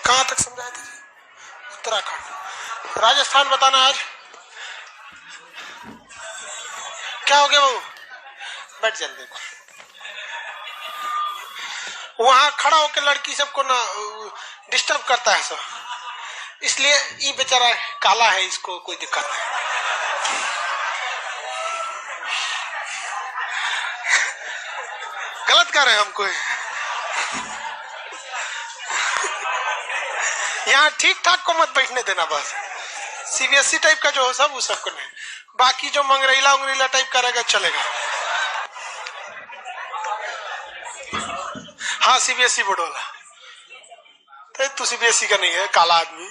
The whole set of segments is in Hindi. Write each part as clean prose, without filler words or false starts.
कहाँ तक समझाए थे? उत्तराखंड। राजस्थान बताना आज क्या हो गया बाबू? बैठ जल्दी। वहां खड़ा होकर लड़की सबको ना डिस्टर्ब करता है सब, इसलिए ये बेचारा काला है, इसको कोई दिक्कत नहीं। गलत कर रहे हैं हमको। यहाँ ठीक ठाक को मत बैठने देना, बस सीबीएसई टाइप का जो हो सब वो सबको नहीं, बाकी जो मंगरेला उंगरेला टाइप करेगा चलेगा। हाँ सीबीएसई बोर्ड वाला तो सीबीएसई का नहीं है, काला आदमी।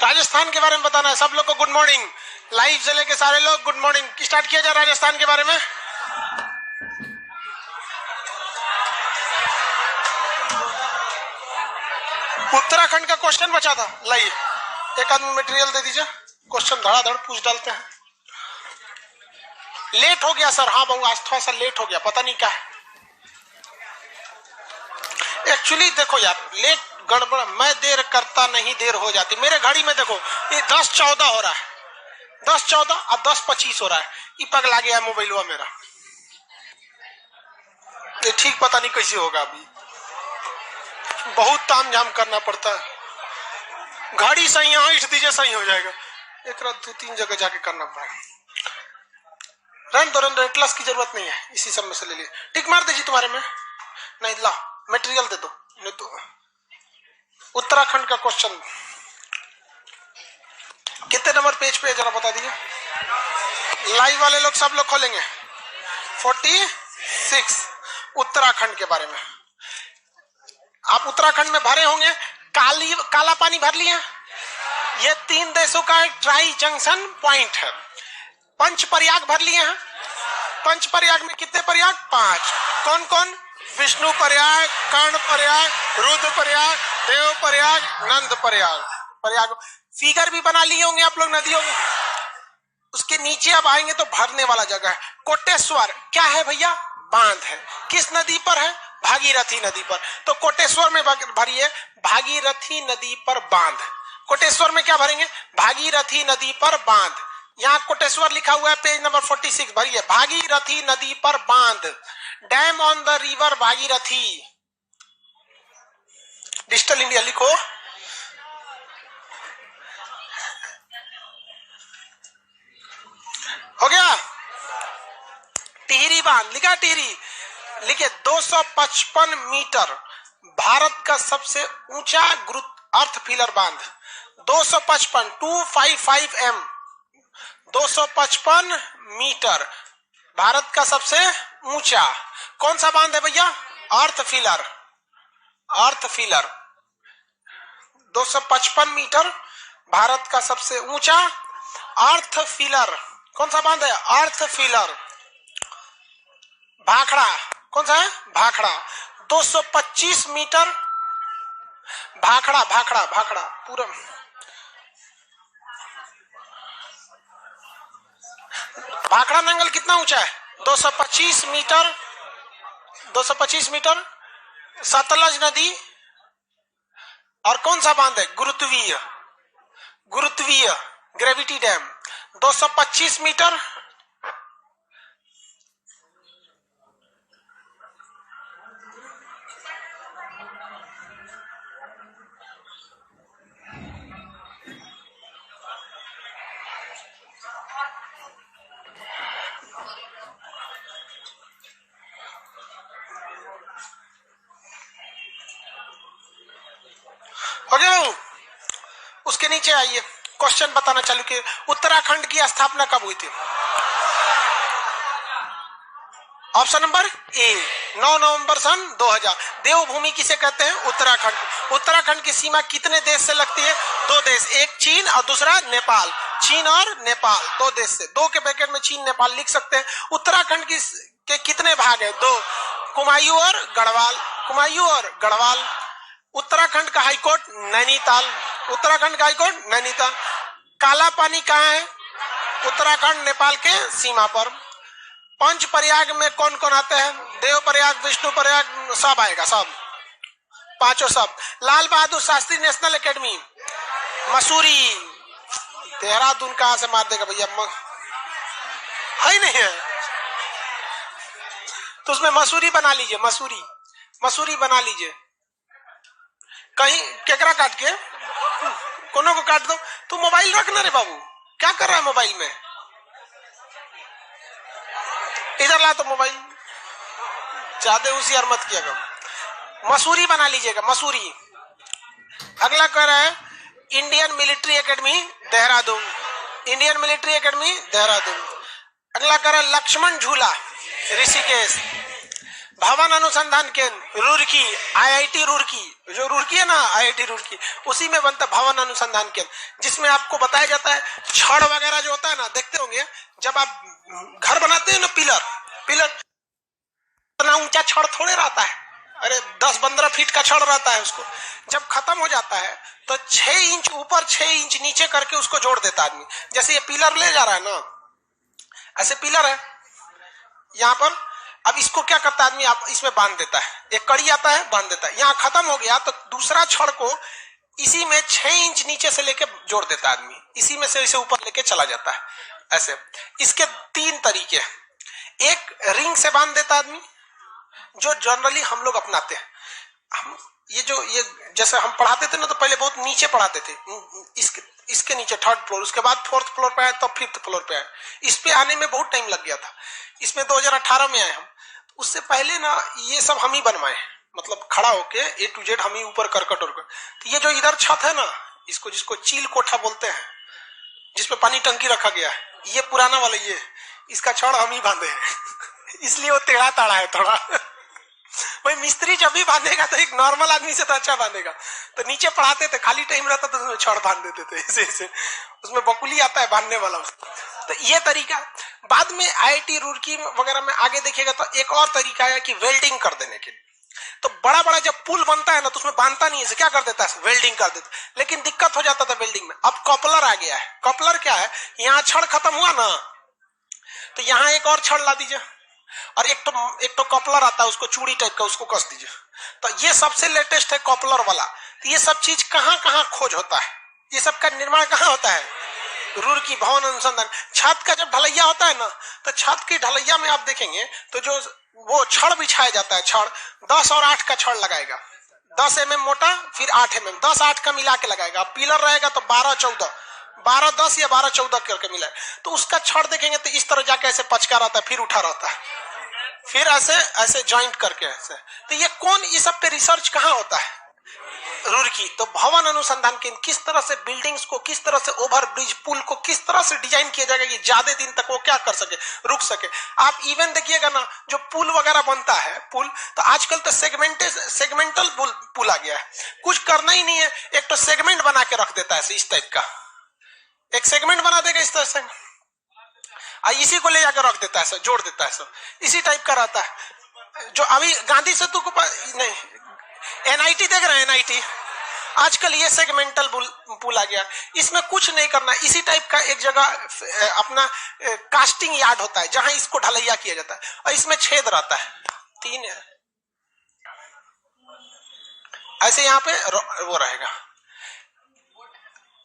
राजस्थान के बारे में बताना है सब लोग को। गुड मॉर्निंग, लाइव जिले के सारे लोग गुड मॉर्निंग। स्टार्ट किया जाए राजस्थान के बारे में। उत्तराखंड का क्वेश्चन बचा था, लाइए एक आदमी मटेरियल दे दीजिए, क्वेश्चन धड़ाधड़ पूछ डालते हैं। लेट हो गया सर। हाँ बहू आज थोड़ा सा लेट हो गया, पता नहीं क्या है। एक्चुअली देखो यार, लेट गड़बड़, मैं देर करता नहीं देर हो जाती। मेरे घड़ी में देखो ये 10:14 हो रहा है, 10:14 अब 10:25 हो रहा है। ये पगला गया मोबाइल हुआ मेरा, ये ठीक पता नहीं कैसे होगा। अभी बहुत ताम झाम करना पड़ता है। घड़ी सही यहाँ इठ दीजिए सही हो जाएगा, एक रात 2-3 जगह जाके करना पड़ेगा। रन तो एटलस की जरूरत नहीं है, इसी सब में से ले लिए। टिक मार दीजिए तुम्हारे में, नहीं ला मटेरियल दे दो, नहीं तो उत्तराखंड का क्वेश्चन कितने नंबर पेज पे जरा बता दीजिए। लाइव वाले लोग सब लोग खोलेंगे 46 उत्तराखंड के बारे में। आप उत्तराखंड में भरे होंगे, काला पानी भर लिया। ये 3 देशों का एक ट्राई जंक्शन पॉइंट है। पंच प्रयाग भर लिए हैं। पंच प्रयाग में कितने प्रयाग? 5। कौन कौन? विष्णु प्रयाग, कर्ण प्रयाग, रुद्र प्रयाग, देव प्रयाग, नंद प्रयाग। फिगर भी बना लिए होंगे आप लोग नदियों में। उसके नीचे अब आएंगे तो भरने वाला जगह है। कोटेश्वर क्या है भैया? बांध है। किस नदी पर है? भागीरथी नदी पर। तो कोटेश्वर में भरिए भागीरथी नदी पर बांध। कोटेश्वर में क्या भरेंगे? भागीरथी नदी पर बांध। यहाँ कोटेश्वर लिखा हुआ है पेज नंबर 46, भरिए भागीरथी नदी पर बांध। Dam on the river Bhagirathi. Digital India लिखो। हो गया। टिहरी बांध लिखा, टिहरी लिखे 255 मीटर, भारत का सबसे ऊंचा अर्थ फिलर बांध। 255 m 255 मीटर, भारत का सबसे ऊंचा कौन सा बांध है भैया? अर्थ फिलर। 255 मीटर, भारत का सबसे ऊंचा अर्थ फिलर कौन सा बांध है? अर्थ फिलर। भाखड़ा कौन सा है? भाखड़ा 225 मीटर। भाखड़ा पूरा भाखड़ा नंगल कितना ऊंचा है? 225 मीटर। 225 मीटर। सतलज नदी। और कौन सा बांध है? गुरुत्वीय ग्रेविटी डैम 225 मीटर। हो गया। उसके नीचे आइए, क्वेश्चन बताना चालू किए। उत्तराखंड की स्थापना कब हुई थी? ऑप्शन नंबर ए 9 नवंबर सन 2000। देवभूमि किसे कहते हैं? उत्तराखंड। उत्तराखंड की सीमा कितने देश से लगती है? 2 देश, एक चीन और दूसरा नेपाल। चीन और नेपाल 2 देश से। 2 के ब्रैकेट में चीन नेपाल लिख सकते हैं। उत्तराखंड के कितने भाग है? 2, कुमायूं और गढ़वाल। उत्तराखंड का हाईकोर्ट नैनीताल। उत्तराखंड का हाईकोर्ट नैनीताल। काला पानी कहाँ है? उत्तराखंड नेपाल के सीमा पर। पंच प्रयाग में कौन कौन आते हैं? देव प्रयाग, विष्णु प्रयाग, सब आएगा, सब पांचों सब। लाल बहादुर शास्त्री नेशनल एकेडमी मसूरी, देहरादून कहां से मार देगा भैया, है ही नहीं है तो उसमें मसूरी बना लीजिए, मसूरी बना लीजिए। कहीं केकरा काट के कोनो को काट दो। तू मोबाइल रखना रे बाबू, क्या कर रहा है मोबाइल में? इधर ला तो मोबाइल, ज्यादा होशियार मत किया करो। मसूरी बना लीजिएगा, मसूरी। अगला कह रहा है Indian military academy Dehradun, Indian military academy Dehradun. अगला कह रहा है लक्ष्मण झूला ऋषिकेश, भवन अनुसंधान केंद्र रुड़की, आईआईटी रुड़की, जो रुड़की है ना आईआईटी रुड़की, उसी में बनता है भवन अनुसंधान केंद्र, जिसमें आपको बताया जाता है छड़ वगैरह जो होता है ना, देखते होंगे जब आप घर बनाते हैं ना, पिलर इतना ऊंचा छड़ थोड़े रहता है, अरे 10-15 फीट का छड़ रहता है। उसको जब खत्म हो जाता है तो 6 इंच ऊपर 6 इंच नीचे करके उसको जोड़ देता आदमी। जैसे ये पिलर ले जा रहा है ना, ऐसे पिलर है यहाँ पर, अब इसको क्या करता है आदमी, आप इसमें बांध देता है, एक कड़ी आता है बांध देता है। यहाँ खत्म हो गया तो दूसरा छड़ को इसी में 6 इंच नीचे से लेके जोड़ देता है आदमी, इसी में से इसे ऊपर लेके चला जाता है ऐसे। इसके 3 तरीके हैं। एक रिंग से बांध देता आदमी, जो जनरली हम लोग अपनाते हैं। हम ये जैसे हम पढ़ाते थे ना, तो पहले बहुत नीचे पढ़ाते थे, इसके नीचे 3rd फ्लोर, उसके बाद 4th फ्लोर पे आए, तब 5th फ्लोर पे आए। इस पे आने में बहुत टाइम लग गया था। इसमें 2018 में आए हम। उससे पहले ना ये सब हम ही बनवाए, मतलब खड़ा होके A to Z हम ही ऊपर करकट और तो ये जो इधर छत है ना, इसको जिसको चील कोठा बोलते हैं, जिसपे पानी टंकी रखा गया है, ये पुराना वाला, ये इसका छड़ हम ही बांधे हैं इसलिए वो टेढ़ा ताड़ा है थोड़ा भाई मिस्त्री जब भी बांधेगा तो एक नॉर्मल आदमी से तो अच्छा बांधेगा। तो नीचे पढ़ाते थे, खाली टाइम रहता तो उसमें छड़ बांध देते थे ऐसे, उसमें बकुली आता है बांधने वाला। तो ये तरीका बाद में आईआईटी रुड़की वगैरह में आगे देखिएगा तो एक और तरीका है कि वेल्डिंग कर देने के। तो बड़ा बड़ा जब पुल बनता है ना, तो उसमें बांधता नहीं है, क्या कर देता है, वेल्डिंग कर देता। लेकिन दिक्कत हो जाता था वेल्डिंग में। अब कॉपलर आ गया है। कॉपलर क्या है, यहाँ छड़ खत्म हुआ ना, तो यहाँ एक और छड़ ला दीजिए, और एक तो कॉपलर आता है, उसको चूड़ी टाइप का, उसको कस दीजिए। तो ये सबसे लेटेस्ट है कॉपलर वाला। तो ये सब चीज कहाँ कहाँ खोज होता है, ये सब का निर्माण कहाँ होता है, रुड़की भवन अनुसंधान। छत का जब ढलैया होता है ना, तो छत की ढलैया में आप देखेंगे तो जो वो छड़ बिछाया जाता है, छड़ 10 और 8 का छड़ लगाएगा, 10 mm मोटा, फिर 8 mm, 10-8 का मिला के लगाएगा। पिलर रहेगा तो 12-14, 12-10 या 12-14 करके मिला है। तो उसका छड़ देखेंगे तो इस तरह जाके ऐसे पचका रहता है, फिर उठा रहता है, फिर ऐसे ऐसे जॉइंट करके ऐसे। तो ये सब पे रिसर्च कहाँ होता है, रुड़की। तो भवन अनुसंधान केंद्र, किस तरह से बिल्डिंग्स को, किस तरह से ओवर ब्रिज पुल को किस तरह से डिजाइन किया जाएगा कि ज्यादा दिन तक वो क्या कर सके, रुक सके। आप इवन देखिएगा ना, जो पुल वगैरह बनता है, पुल तो आजकल तो सेगमेंटल पुल आ गया है। कुछ करना ही नहीं है, एक तो सेगमेंट बना के रख देता है इस टाइप का, एक सेगमेंट बना देगा इस तरह से, इसी को ले जाकर रख देता है, जोड़ देता है, सब इसी टाइप का रहता है। जो अभी गांधी सेतु को नहीं, एनआईटी देख रहे हैं, एनआईटी आजकल ये सेगमेंटल पुल आ गया। इसमें कुछ नहीं करना, इसी टाइप का एक जगह अपना कास्टिंग यार्ड होता है, जहां इसको ढलैया किया जाता है, और इसमें छेद रहता है 3 है। ऐसे यहाँ पे वो रहेगा।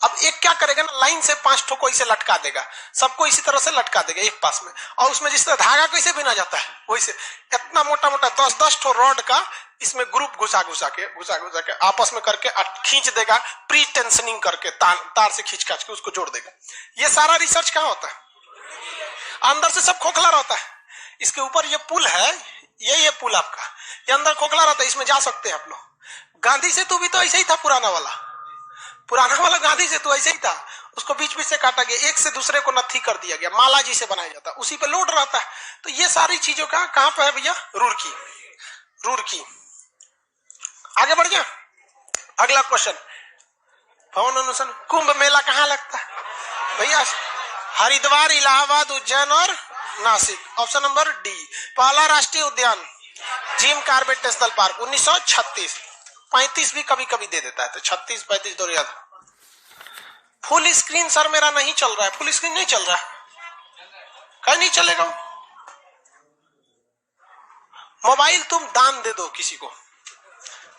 अब एक क्या करेगा ना, लाइन से 5 ठो को इसे लटका देगा, सबको इसी तरह से लटका देगा एक पास में, और उसमें जिस तरह धागा कैसे बिना जाता है वैसे इतना मोटा मोटा 10-10 ठो रॉड का इसमें ग्रुप घुसा के आपस में करके खींच देगा, प्री टेंशनिंग करके तार से खींच के उसको जोड़ देगा। ये सारा रिसर्च कहाँ होता है, अंदर से सब खोखला रहता है। इसके ऊपर ये पुल है, ये पुल आपका, ये अंदर खोखला रहता है, इसमें जा सकते हैं आप लोग। गांधी सेतु भी तो ऐसे ही था, पुराना वाला गांधी सेतु ऐसे ही था, उसको बीच बीच से काटा गया, एक से दूसरे को नत्थी कर दिया गया, माला जी से बनाया जाता है, उसी पे लोड रहता है। तो ये सारी चीजों का कहां पे है भैया, रुड़की। आगे बढ़ गया। अगला क्वेश्चन, भवन अनुसंधान कुंभ मेला कहाँ लगता है भैया, हरिद्वार, इलाहाबाद, उज्जैन और नासिक। Option number D. पहला राष्ट्रीय उद्यान जिम कार्बेट नेशनल पार्क 1936, 35 भी कभी कभी दे देता है, तो 36-35 दो याद। फुल स्क्रीन सर मेरा नहीं चल रहा है, फुल स्क्रीन नहीं चल रहा है, कहीं नहीं चलेगा, मोबाइल तुम दान दे दो किसी को,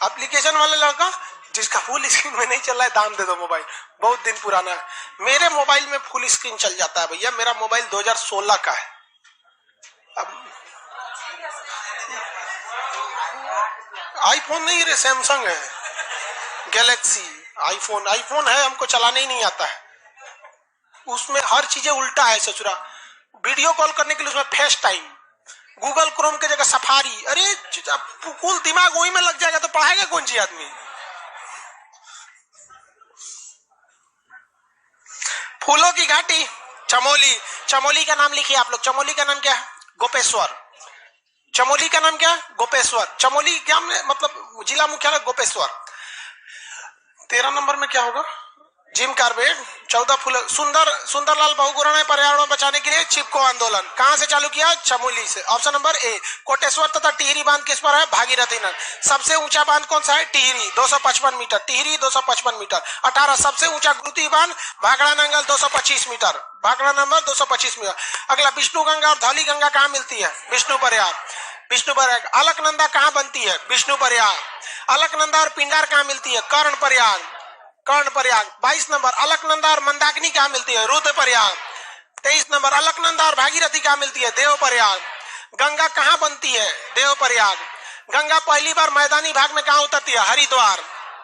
एप्लीकेशन वाले लड़का जिसका फुल स्क्रीन में नहीं चल रहा है दान दे दो मोबाइल, बहुत दिन पुराना है। मेरे मोबाइल में फुल स्क्रीन चल जाता है भैया, मेरा मोबाइल 2016 का है। अब आईफोन नहीं रे, सैमसंग है, गैलेक्सी। आईफोन है, हमको चलाने ही नहीं आता है। उसमें हर चीजें उल्टा है ससुरा। वीडियो कॉल करने के लिए उसमें फेस टाइम, गूगल क्रोम के जगह सफारी। अरे कुल दिमाग वही में लग जाएगा तो पढ़ाएगा कौन सी आदमी। फूलों की घाटी चमोली, चमोली का नाम लिखिए आप लोग। चमोली का नाम क्या है? गोपेश्वर। चमोली का नाम क्या है? गोपेश्वर। चमोली क्या मतलब जिला मुख्यालय गोपेश्वर। 13 नंबर में क्या होगा? Jim Corbett. 14 फूल। सुंदरलाल बहुगुणा ने पर्यावरण बचाने के लिए चिपको आंदोलन कहां से चालू किया? चमोली से। Option number A. कोटेश्वर तथा टिहरी बांध किस पर है? भागीरथी नदी। सबसे ऊंचा बांध कौन सा है? टिहरी 255 मीटर। टिहरी 255 मीटर। 18 सबसे ऊंचा गुरुती बांध Bhakra Nangal 225 metre. Bhakra number 225 metre. अगला विष्णु गंगा और धौली गंगा कहाँ मिलती है? विष्णु प्रयाग। विष्णु प्रयाग। अलकनंदा कहाँ बनती है? विष्णु प्रयाग। अलकनंदा और पिंडार कहाँ मिलती है? कर्ण प्रयाग। कर्ण प्रयाग। 22 नंबर अलकनंदा और मंदाकिनी कहाँ मिलती है? रुद्र प्रयाग। 23 नंबर अलकनंदा और भागीरथी कहाँ मिलती है? देव प्रयाग। गंगा कहाँ बनती है? देव प्रयाग। गंगा पहली बार मैदानी भाग में कहाँ उतरती है? हरिद्वार।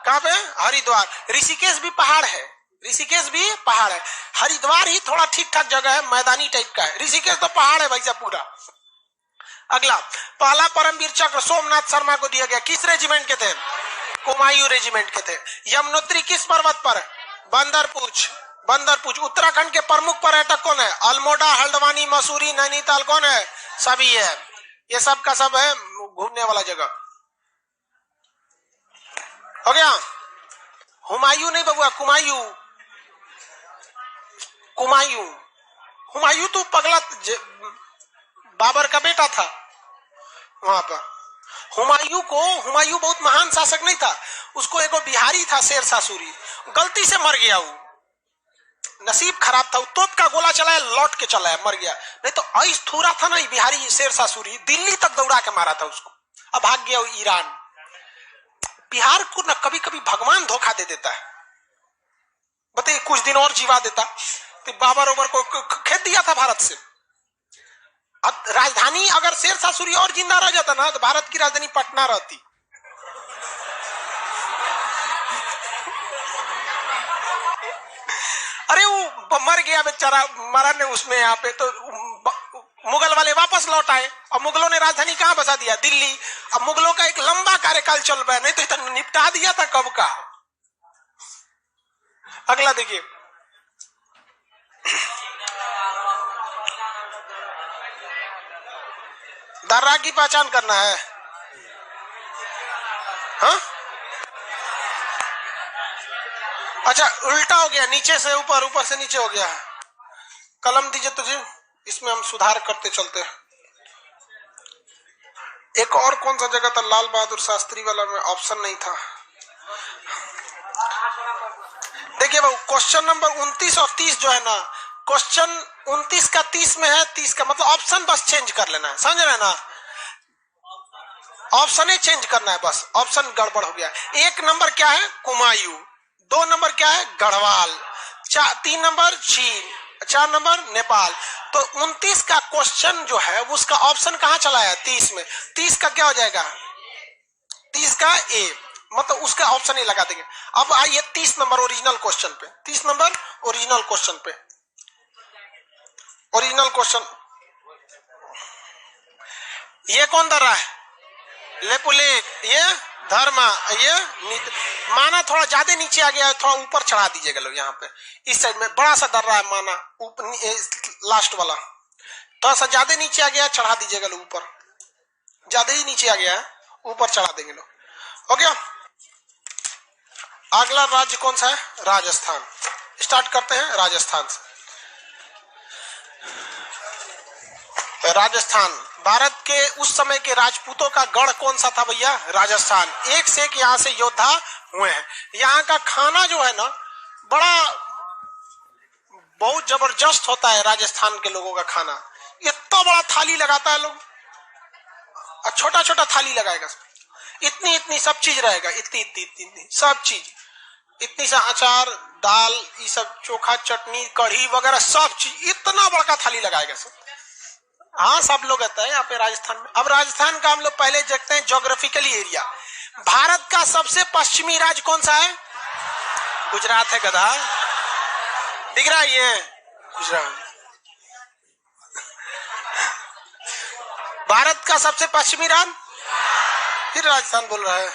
कहाँ पे? हरिद्वार। ऋषिकेश भी पहाड़ है, ऋषिकेश भी पहाड़ है। हरिद्वार ही थोड़ा ठीक ठाक जगह है, मैदानी टाइप का है। ऋषिकेश तो पहाड़ है भाई साहब पूरा। अगला, पहला परमवीर चक्र सोमनाथ शर्मा को दिया गया, किस रेजिमेंट के थे? कुमायूं रेजिमेंट के थे। यमुनोत्री किस पर्वत पर है? बंदरपूछ। बंदरपूछ। उत्तराखंड के प्रमुख पर्यटक कौन है? अल्मोड़ा, हल्द्वानी, मसूरी, नैनीताल। कौन है? सभी है। ये सब का सब है घूमने वाला जगह। हो गया? हुमायूं नहीं बबुआ, कुमायूं। कुमायूं। हुमायूं तो पगला बाबर का बेटा था वहां पर। हुमायूं बहुत महान शासक नहीं था, उसको एगो बिहारी था शेरशाह सूरी, गलती से मर गया। वो नसीब खराब था, तोप का गोला चलाया, लौट के चलाया, मर गया। नहीं तो ऐस थूरा था ना बिहारी शेरशाह सूरी, दिल्ली तक दौड़ा के मारा था उसको। अब भाग गया वो ईरान। बिहार को ना कभी कभी भगवान धोखा दे देता है। बताइए, कुछ दिन और जीवा देता तो बाबर ओबर को खेत दिया था भारत से। अब राजधानी अगर शेरशाह सूरी और जिंदा रह जाता ना तो भारत की राजधानी पटना रहती। अरे वो मर गया बेचारा, मरा ने उसमें यहाँ पे तो मुगल वाले वापस लौट आए और मुगलों ने राजधानी कहाँ बसा दिया? दिल्ली। अब मुगलों का एक लंबा कार्यकाल चल रहा है, नहीं तो इतना निपटा दिया था कब का। अगला देखिए, दर्रा की पहचान करना है। हाँ? अच्छा उल्टा हो गया, नीचे से ऊपर, ऊपर से नीचे हो गया। कलम दीजिए तुझे, इसमें हम सुधार करते चलते हैं। एक और कौन सा जगह था लाल बहादुर शास्त्री वाला में? ऑप्शन नहीं था। देखिए भाई, क्वेश्चन नंबर 29 और 30 जो है ना, क्वेश्चन 29 का 30 में है, 30 का मतलब ऑप्शन बस चेंज कर लेना है, समझ रहे ना? ऑप्शन ही चेंज करना है बस, ऑप्शन गड़बड़ हो गया। 1 नंबर क्या है? कुमायूं। 2 नंबर क्या है? गढ़वाल। 3 नंबर चीन। 4 नंबर नेपाल। तो 29 का क्वेश्चन जो है उसका ऑप्शन कहां चला है? 30 में। 30 का क्या हो जाएगा? 30 का ए, मतलब उसका ऑप्शन ही लगा देंगे। अब आइए 30 नंबर ओरिजिनल क्वेश्चन पे। 30 नंबर ओरिजिनल क्वेश्चन पे। ओरिजिनल क्वेश्चन, ये कौन दर रहा है? लेपुलेट। ये धर्मा। ये माना थोड़ा ज्यादा नीचे आ गया है, थोड़ा ऊपर चढ़ा दीजिएगा लोग। यहाँ पे इस साइड में बड़ा सा दर रहा है माना, लास्ट वाला थोड़ा सा ज्यादा नीचे आ गया, चढ़ा दीजिएगा लोग ऊपर। ज्यादा ही नीचे आ गया है, ऊपर चढ़ा देंगे लोग। हो गया? अगला राज्य कौन सा है? राजस्थान। स्टार्ट करते हैं राजस्थान से। राजस्थान भारत के उस समय के राजपूतों का गढ़ कौन सा था भैया? राजस्थान। एक से एक यहाँ से योद्धा हुए हैं। यहाँ का खाना जो है ना बड़ा बहुत जबरदस्त होता है। राजस्थान के लोगों का खाना इतना बड़ा थाली लगाता है लोग, और छोटा छोटा थाली लगाएगा, इतनी इतनी सब चीज रहेगा, इतनी इतनी इतनी इतनी सब चीज, इतनी सा अचार दाल ये सब चोखा चटनी कढ़ी वगैरह सब चीज, इतना बड़का थाली लगाएगा सब। हाँ सब लोग रहते हैं यहाँ पे राजस्थान में। अब राजस्थान का हम लोग पहले देखते हैं ज्योग्राफिकली एरिया। भारत का सबसे पश्चिमी राज्य कौन सा है? गुजरात है गधा, दिख रहा है ये गुजरात। भारत का सबसे पश्चिमी राज्य, फिर राजस्थान बोल रहा है,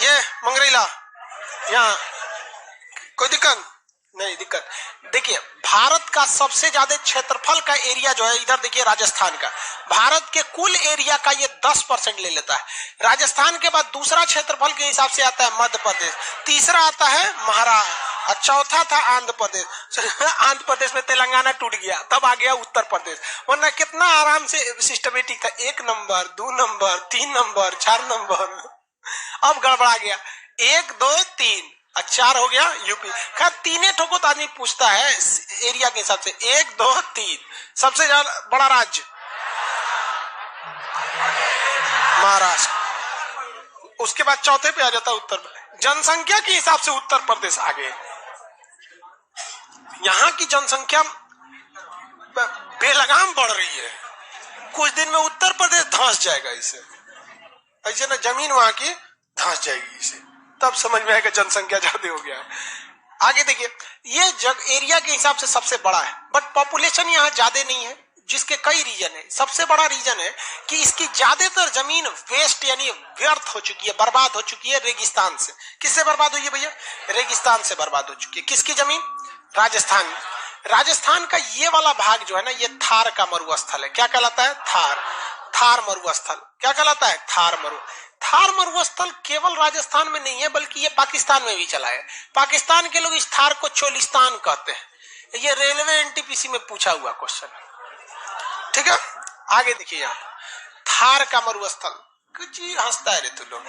ये मंगरेला। यहाँ कोई दिक्कत नहीं, दिक्कत देखिए भारत का सबसे ज्यादा क्षेत्रफल का एरिया जो है इधर देखिए राजस्थान का, भारत के कुल एरिया का ये 10% ले लेता है। राजस्थान के बाद दूसरा क्षेत्रफल के हिसाब से आता है मध्य प्रदेश, तीसरा आता है महाराष्ट्र और चौथा था आंध्र प्रदेश। आंध्र प्रदेश में तेलंगाना टूट गया, तब आ गया उत्तर प्रदेश, वरना कितना आराम से सिस्टमेटिक था, 1 नंबर 2 नंबर 3 नंबर 4 नंबर। अब गड़बड़ा गया, 1 2 3 और 4 हो गया यूपी। खैर तीने ठोको तो आदमी पूछता है एरिया के हिसाब से, 1 2 3 सबसे ज्यादा बड़ा राज्य महाराष्ट्र, उसके बाद चौथे पे आ जाता है उत्तर प्रदेश। जनसंख्या के हिसाब से उत्तर प्रदेश आगे, यहाँ की जनसंख्या बेलगाम बढ़ रही है, कुछ दिन में उत्तर प्रदेश धंस जाएगा इसे, ऐसे ना जमीन वहां की धंस जाएगी इसे, तब समझ में आएगा जनसंख्या ज्यादा हो गया है। आगे देखिए ये जग एरिया के हिसाब से सबसे बड़ा है, बट पॉपुलेशन यहाँ ज्यादा नहीं है, जिसके कई रीजन है। सबसे बड़ा रीजन है कि इसकी ज्यादातर जमीन वेस्ट यानी व्यर्थ हो चुकी है, बर्बाद हो चुकी है रेगिस्तान से। किससे बर्बाद हुई है भैया? रेगिस्तान से बर्बाद हो चुकी है। किसकी जमीन? राजस्थान। राजस्थान का ये वाला भाग जो है ना, ये थार का मरुस्थल है। क्या कहलाता है? थार मरुस्थल। क्या कहलाता है? थार मरुस्थल केवल राजस्थान में नहीं है, बल्कि ये पाकिस्तान में भी चला है। पाकिस्तान के लोग इस थार को चोलिस्तान कहते हैं। ये रेलवे एनटीपीसी में पूछा हुआ क्वेश्चन, ठीक है। आगे देखिए यहाँ थार का मरुस्थल, कुछ हंसता है रे तू लोग,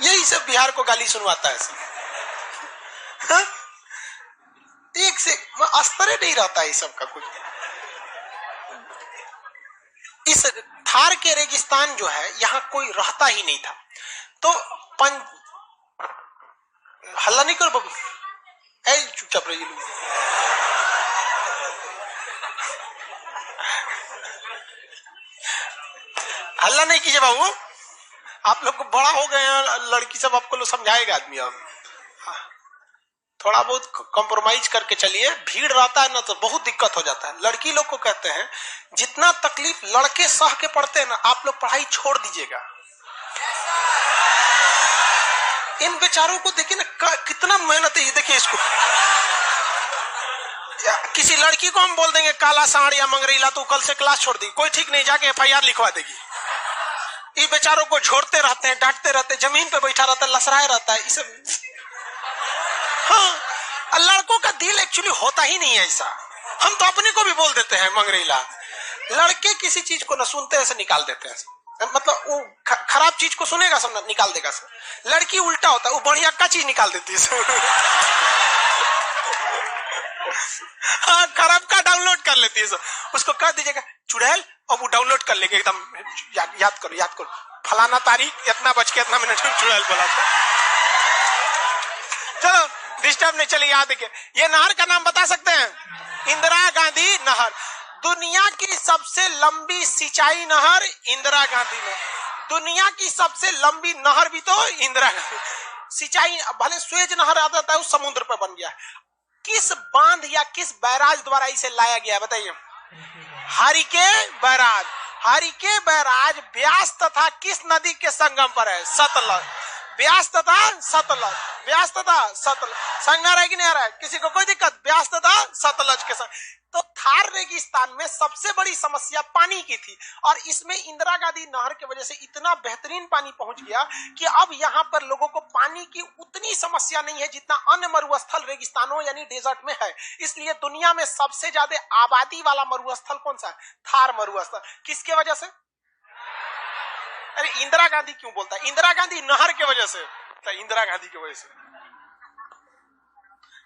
यही सब बिहार को गाली सुनवाता है। हाँ? एक से अस्तर नहीं रहता है सबका कुछ। इस थार के रेगिस्तान जो है यहाँ कोई रहता ही नहीं था, तो हल्ला नहीं करो बाबू, चुपचाप रहिए लोग। हल्ला नहीं कीजिए बाबू, आप लोग को बड़ा हो गए हैं, लड़की सब आपको लोग समझाएगा आदमी। अब थोड़ा बहुत कॉम्प्रोमाइज करके चलिए, भीड़ रहता है ना तो बहुत दिक्कत हो जाता है। लड़की लोग को कहते हैं जितना तकलीफ लड़के सह के पढ़ते हैं ना, आप लोग पढ़ाई छोड़ दीजिएगा। इन बेचारों को देखिए ना कितना मेहनत है, देखिए इसको। किसी लड़की को हम बोल देंगे काला सांड या मंगरेला, तो कल से क्लास छोड़ दी, कोई ठीक नहीं, जाके FIR लिखवा देगी। ये बेचारों को झोड़ते रहते हैं, डांटते रहते हैं, जमीन पे बैठा रहता है, लसराए रहता है, इसे। हाँ, लड़कों का दिल एक्चुअली होता ही नहीं है ऐसा। हम तो अपने को भी बोल देते हैं मंगरेला। लड़के किसी चीज को न सुनते ऐसे निकाल देते हैं, मतलब वो खराब चीज को सुनेगा सब निकाल देगा सब। लड़की उल्टा होता है, वो बढ़िया का चीज निकाल देती है। हाँ, खराब का डाउनलोड कर लेती है सब। उसको कह दीजिएगा चुड़ैल, और वो डाउनलोड कर लेंगे एकदम। याद करो फलाना तारीख इतना बज के इतना मिनट चुड़ैल बोला था। चलो डिस्टर्ब नहीं, चलिए याद देखिए। ये नहर का नाम बता सकते हैं? इंदिरा गांधी नहर। दुनिया की सबसे लंबी सिंचाई नहर इंदिरा गांधी ने। दुनिया की सबसे लंबी नहर भी तो इंदिरा गांधी। सिंचाई भले स्वेज नहर आता था, उस समुद्र पर बन गया। किस बांध या किस बैराज द्वारा इसे लाया गया बताइए? हरिके बैराज। हरिके बैराज ब्यास तथा किस नदी के संगम पर है? सतलज। ब्यास तथा सतलज, ब्यास तथा सतलज। संग आ रहा है कि नहीं आ रहा है? किसी को कोई दिक्कत? ब्यास तथा सतलज के संग। तो थार रेगिस्तान में सबसे बड़ी समस्या पानी की थी, और इसमें इंदिरा गांधी नहर की वजह से इतना बेहतरीन पानी पहुंच गया कि अब यहाँ पर लोगों को पानी की उतनी समस्या नहीं है जितना अन्य मरुस्थल रेगिस्तानों यानी डेजर्ट में है। इसलिए दुनिया में सबसे ज्यादा आबादी वाला मरुस्थल कौन सा है? थार मरुस्थल। किसके वजह से? अरे इंदिरा गांधी क्यों बोलता है? इंदिरा गांधी नहर की वजह से। इंदिरा गांधी की वजह से,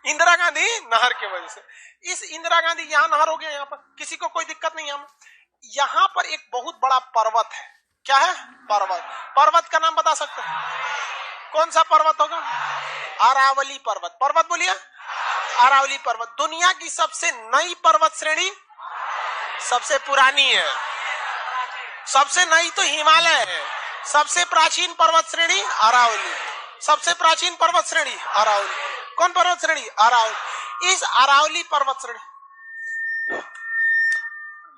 इंदिरा गांधी नहर की वजह से। इस इंदिरा गांधी यहाँ नहर हो गया, यहाँ पर किसी को कोई दिक्कत नहीं। हम यहां पर एक बहुत बड़ा पर्वत है। क्या है? पर्वत। पर्वत का नाम बता सकते हैं? कौन सा पर्वत होगा? अरावली पर्वत। पर्वत बोलिए। अरावली पर्वत। दुनिया की सबसे नई पर्वत श्रेणी, सबसे पुरानी है। सबसे नई तो हिमालय है। सबसे प्राचीन पर्वत श्रेणी अरावली। सबसे प्राचीन पर्वत श्रेणी अरावली। कौन पर्वत श्रेणी? अरावली। इस अरावली पर्वत श्रेणी,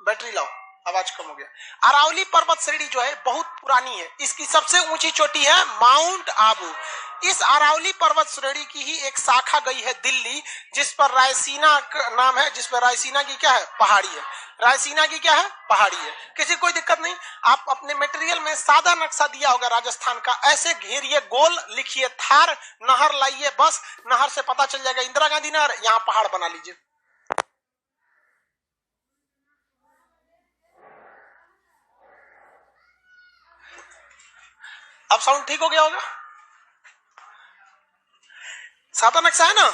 बैटरी लाओ, आवाज कम हो गया। अरावली पर्वत श्रेणी जो है बहुत पुरानी है। इसकी सबसे ऊंची चोटी है माउंट आबू। इस अरावली पर्वत श्रेणी की ही एक शाखा गई है दिल्ली, जिस पर रायसीना का नाम है, जिस पर रायसीना की क्या है? पहाड़ी है। रायसीना की क्या है? पहाड़ी है। किसी कोई दिक्कत नहीं। आप अपने मटेरियल में सादा नक्शा दिया होगा राजस्थान का, ऐसे घेरिए, गोल लिखिए, थार नहर लाइए, बस नहर से पता चल जाएगा इंदिरा गांधी नहर, यहाँ पहाड़ बना लीजिए। अब साउंड ठीक हो गया होगा? सादा नक्शा है ना,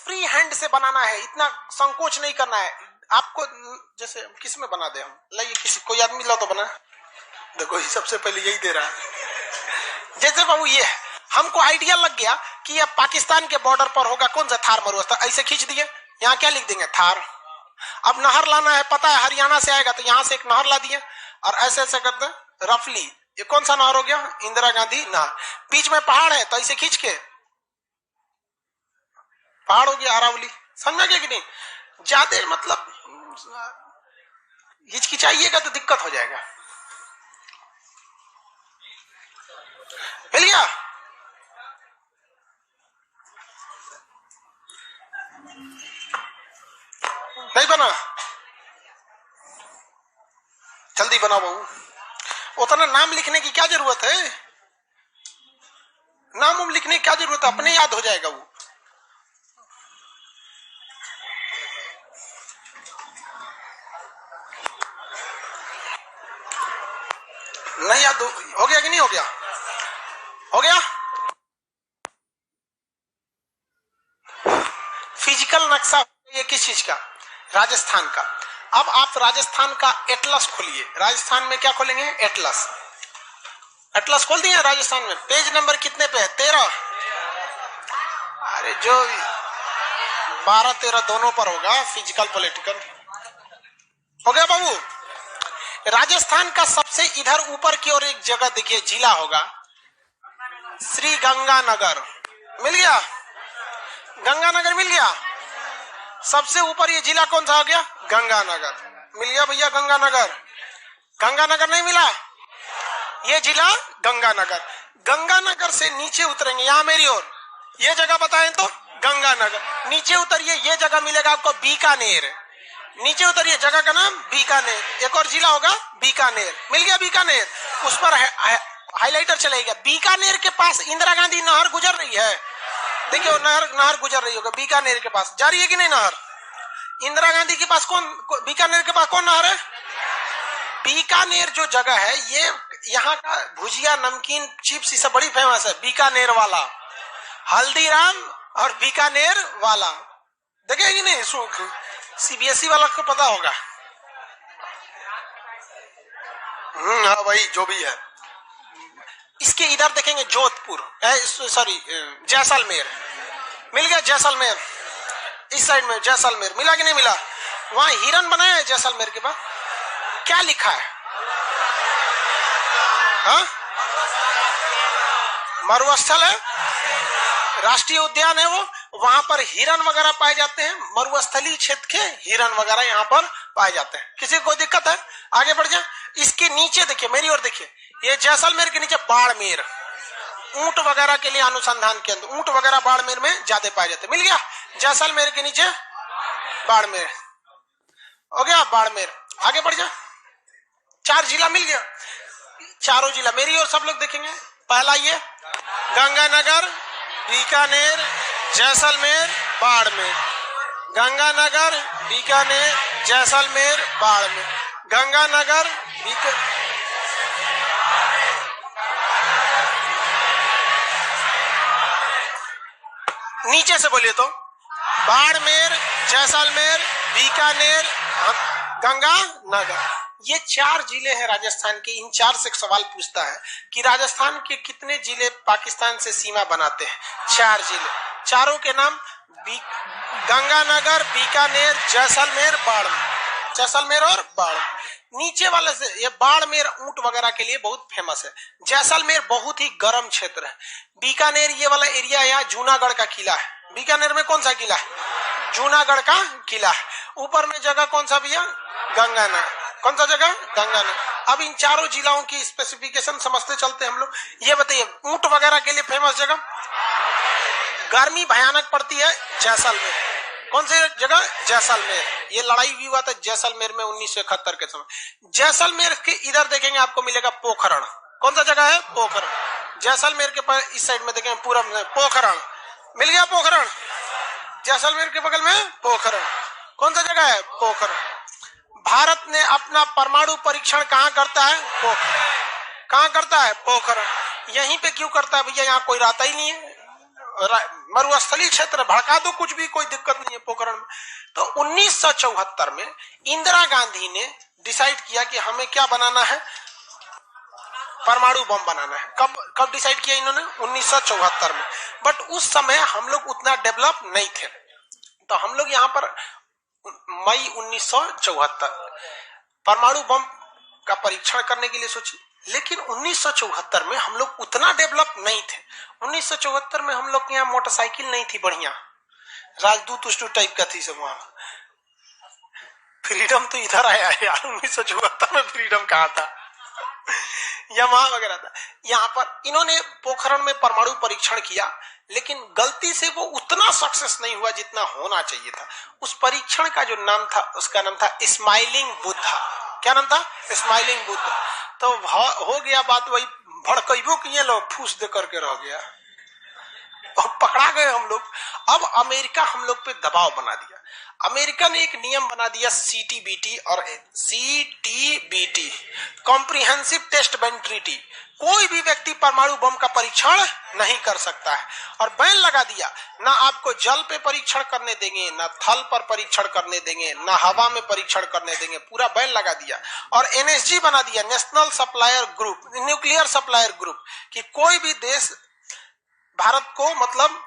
फ्री हैंड से बनाना है, इतना संकोच नहीं करना है आपको। जैसे किस में बना दे हम? लाइए किसी कोई आदमी ला तो बना। देखो सबसे पहले यही दे रहा है। जैसे बाबू ये हमको आइडिया लग गया कि ये पाकिस्तान के बॉर्डर पर होगा, कौन सा? थार मरुस्थल। ऐसे खींच दिए, यहाँ क्या लिख देंगे? थार। अब नहर लाना है, पता है हरियाणा से आएगा, तो यहाँ से एक नहर ला दिए और ऐसे ऐसे करते रफली। ये कौन सा नहर हो गया? इंदिरा गांधी नहर। बीच में पहाड़ है तो ऐसे खींच के पहाड़ हो गया अरावली। समझ गए कि नहीं? ज्यादा मतलब हिचकिचाइएगा तो दिक्कत हो जाएगा। मिल गया? नहीं बना? जल्दी बना बहू। उतना नाम लिखने की क्या जरूरत है? नाम लिखने की क्या जरूरत है? अपने याद हो जाएगा वो। नहीं याद हो गया कि नहीं हो गया? हो गया। फिजिकल नक्शा ये किस चीज का? राजस्थान का। अब आप राजस्थान का एटलस खोलिए। राजस्थान में क्या खोलेंगे? एटलस। एटलस खोल दिए राजस्थान में। पेज नंबर कितने पे है? 13। अरे जो 12-13 दोनों पर होगा, फिजिकल पॉलिटिकल। हो गया बाबू? राजस्थान का सबसे इधर ऊपर की ओर एक जगह देखिए, जिला होगा श्री गंगानगर। मिल गया? गंगानगर मिल गया। सबसे ऊपर ये जिला कौन सा हो गया? गंगानगर। मिल गया भैया गंगानगर? गंगानगर नहीं मिला? ये जिला गंगानगर। गंगानगर से नीचे उतरेंगे, यहां मेरी ओर ये जगह बताएं तो गंगानगर। नीचे उतरिए, ये जगह मिलेगा आपको बीकानेर। नीचे उतरिए, जगह का नाम बीकानेर। एक और जिला होगा बीकानेर। मिल गया बीकानेर? उस पर हाइलाइटर चलेगा। बीकानेर के पास इंदिरा गांधी नहर गुजर रही है। देखिए नहर गुजर रही होगा बीकानेर के पास। जा रही है कि नहीं नहर? इंदिरा गांधी के पास बीकानेर के पास कौन नहर है? बीकानेर जो जगह है, ये यहाँ का भुजिया, नमकीन, चिप्स, ये सब बड़ी फेमस है। बीकानेर वाला, हल्दीराम और बीकानेर वाला। देखे कि नहीं? सीबीएसई वाला को पता होगा। हाँ भाई जो भी है। इसके इधर देखेंगे जोधपुर, सॉरी जैसलमेर। मिल गया जैसलमेर? इस साइड में जैसलमेर। मिला कि नहीं मिला? वहां हिरन बनाया है जैसलमेर के पास। क्या लिखा है? हाँ? मरुस्थल है, राष्ट्रीय उद्यान है वो। वहां पर हिरन वगैरह पाए जाते हैं। मरुस्थलीय क्षेत्र के हिरन वगैरह यहाँ पर पाए जाते हैं। किसी को कोई दिक्कत है? आगे बढ़ जाए। इसके नीचे देखिए, मेरी ओर देखिए, ये जैसलमेर के नीचे बाड़मेर। ऊंट वगैरह के लिए अनुसंधान केंद्र, ऊंट वगैरह बाड़मेर में ज्यादा पाए जाते हैं। मिल गया? जैसलमेर के नीचे बाड़मेर। हो गया बाड़मेर। आगे बढ़ जा। 4 जिला मिल गया। चारों जिला मेरी ओर सब लोग देखेंगे। पहला ये गंगानगर, बीकानेर, जैसलमेर, बाड़मेर। गंगानगर, बीकानेर, जैसलमेर, बाड़मेर। गंगानगर, नीचे से बोलिए तो बाड़मेर, जैसलमेर, बीकानेर, गंगा नगर। ये 4 जिले हैं राजस्थान के। इन 4 से एक सवाल पूछता है कि राजस्थान के कितने जिले पाकिस्तान से सीमा बनाते हैं? 4 जिले। चारों के नाम गंगानगर, बीकानेर, जैसलमेर, बाड़मेर। जैसलमेर और बाड़मेर। नीचे वाले से ये बाड़मेर ऊंट वगैरह के लिए बहुत फेमस है। जैसलमेर बहुत ही गर्म क्षेत्र है। बीकानेर ये वाला एरिया यहाँ जूनागढ़ का किला है। बीकानेर में कौन सा किला है? जूनागढ़ का किला है। ऊपर में जगह कौन सा भैया? गंगानगर। कौन सा जगह? गंगानगर। अब इन चारों जिलों की स्पेसिफिकेशन समझते चलते हम लोग। ये बताइए ऊंट वगैरह के लिए फेमस जगह, गर्मी भयानक पड़ती है जैसलमेर। कौन सी जगह? जैसलमेर। ये लड़ाई भी हुआ था जैसलमेर में 1971 के समय। जैसलमेर के इधर देखेंगे आपको मिलेगा पोखरण। कौन सा जगह है? पोखरण। जैसलमेर के इस साइड में देखेंगे पूरब में पोखरण। मिल गया पोखरण। जैसलमेर के बगल में पोखरण। कौन सा जगह है? पोखरण। भारत ने अपना परमाणु परीक्षण कहाँ करता है? पोखरण। कहाँ करता है? पोखरण। यहीं पे क्यों करता है भैया? यहाँ कोई रहता ही नहीं है, मरुस्थलीय क्षेत्र, भड़का दो कुछ भी, कोई दिक्कत नहीं है पोखरण में। तो 1974 में इंदिरा गांधी ने डिसाइड किया कि हमें क्या बनाना है? परमाणु बम बनाना है। कब डिसाइड किया इन्होंने? 1974 में। बट उस समय हम लोग उतना डेवलप नहीं थे, तो हम लोग यहाँ पर मई 1974 परमाणु बम का परीक्षण करने के लिए सोचे। लेकिन 1974 में हम लोग उतना डेवलप नहीं थे। 1974 में हम लोग के यहाँ मोटरसाइकिल नहीं थी बढ़िया, राजदूत उष्टूत टाइप का थी सब। वहां फ्रीडम तो इधर आया है यार। 1974 में फ्रीडम कहाँ था? यमाहा वगैरह था। यहाँ पर इन्होंने पोखरण में परमाणु परीक्षण किया, लेकिन गलती से वो उतना सक्सेस नहीं हुआ जितना होना चाहिए था। उस परीक्षण का जो नाम था, उसका नाम था स्माइलिंग बुद्धा। क्या नाम था? स्माइलिंग बुद्धा। तो हो गया बात वही, भड़कइबो किए लोग, फूस दे करके रह गया और पकड़ा गए हम लोग। अब अमेरिका हम लोग पे दबाव बना दिया। अमेरिका ने एक नियम बना दिया CTBT और CTBT, comprehensive test ban treaty. कोई भी व्यक्ति परमाणु बम का परीक्षण नहीं कर सकता है, और बैन लगा दिया। ना आपको जल पे परीक्षण करने देंगे, ना थल पर परीक्षण करने देंगे, ना हवा में परीक्षण करने देंगे, पूरा बैन लगा दिया। और NSG बना दिया, national supplier group, nuclear supplier group, कि कोई भी देश भारत को मतलब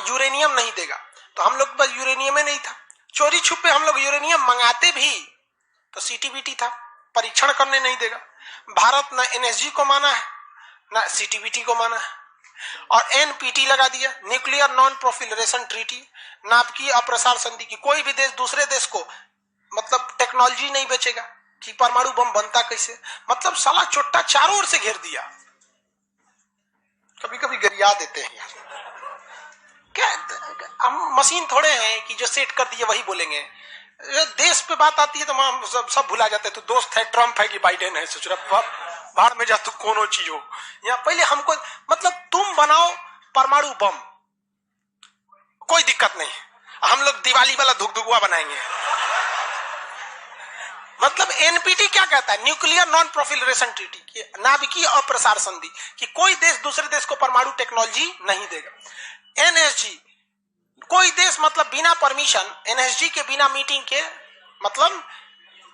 यूरेनियम नहीं देगा। तो हम लोग बस यूरेनियम ही नहीं था, चोरी छुपे हम लोग यूरेनियम मंगाते भी तो CTBT था, परीक्षण करने नहीं देगा। भारत ना NSG को माना है ना CTBT को माना है, और NPT लगा दिया, न्यूक्लियर नॉन प्रोफिलरेशन ट्रीटी, नाभिकीय अप्रसार संधि, की कोई भी देश दूसरे देश को मतलब टेक्नोलॉजी नहीं बेचेगा कि परमाणु बम बनता कैसे। मतलब साला चोट्टा चारों ओर से घेर दिया। कभी कभी गरिया देते हैं यार, क्या हम मशीन थोड़े हैं कि जो सेट कर दिए वही बोलेंगे। देश पे बात आती है तो हम सब भुला जाते हैं। तो दोस्त है ट्रम्प है कि बाइडेन है, सोच रहा बाहर में जा तू कोनो चीज हो। यहाँ पहले हमको मतलब तुम बनाओ परमाणु बम, कोई दिक्कत नहीं, हम लोग दिवाली वाला धुकधुकुआ बनाएंगे। मतलब NPT क्या कहता है? न्यूक्लियर नॉन प्रोफिलरेशन ट्रीटी, नाभिकीय अप्रसार संधि, कि कोई देश दूसरे देश को परमाणु टेक्नोलॉजी नहीं देगा। NSG, कोई देश मतलब बिना परमिशन, NSG के बिना मीटिंग के मतलब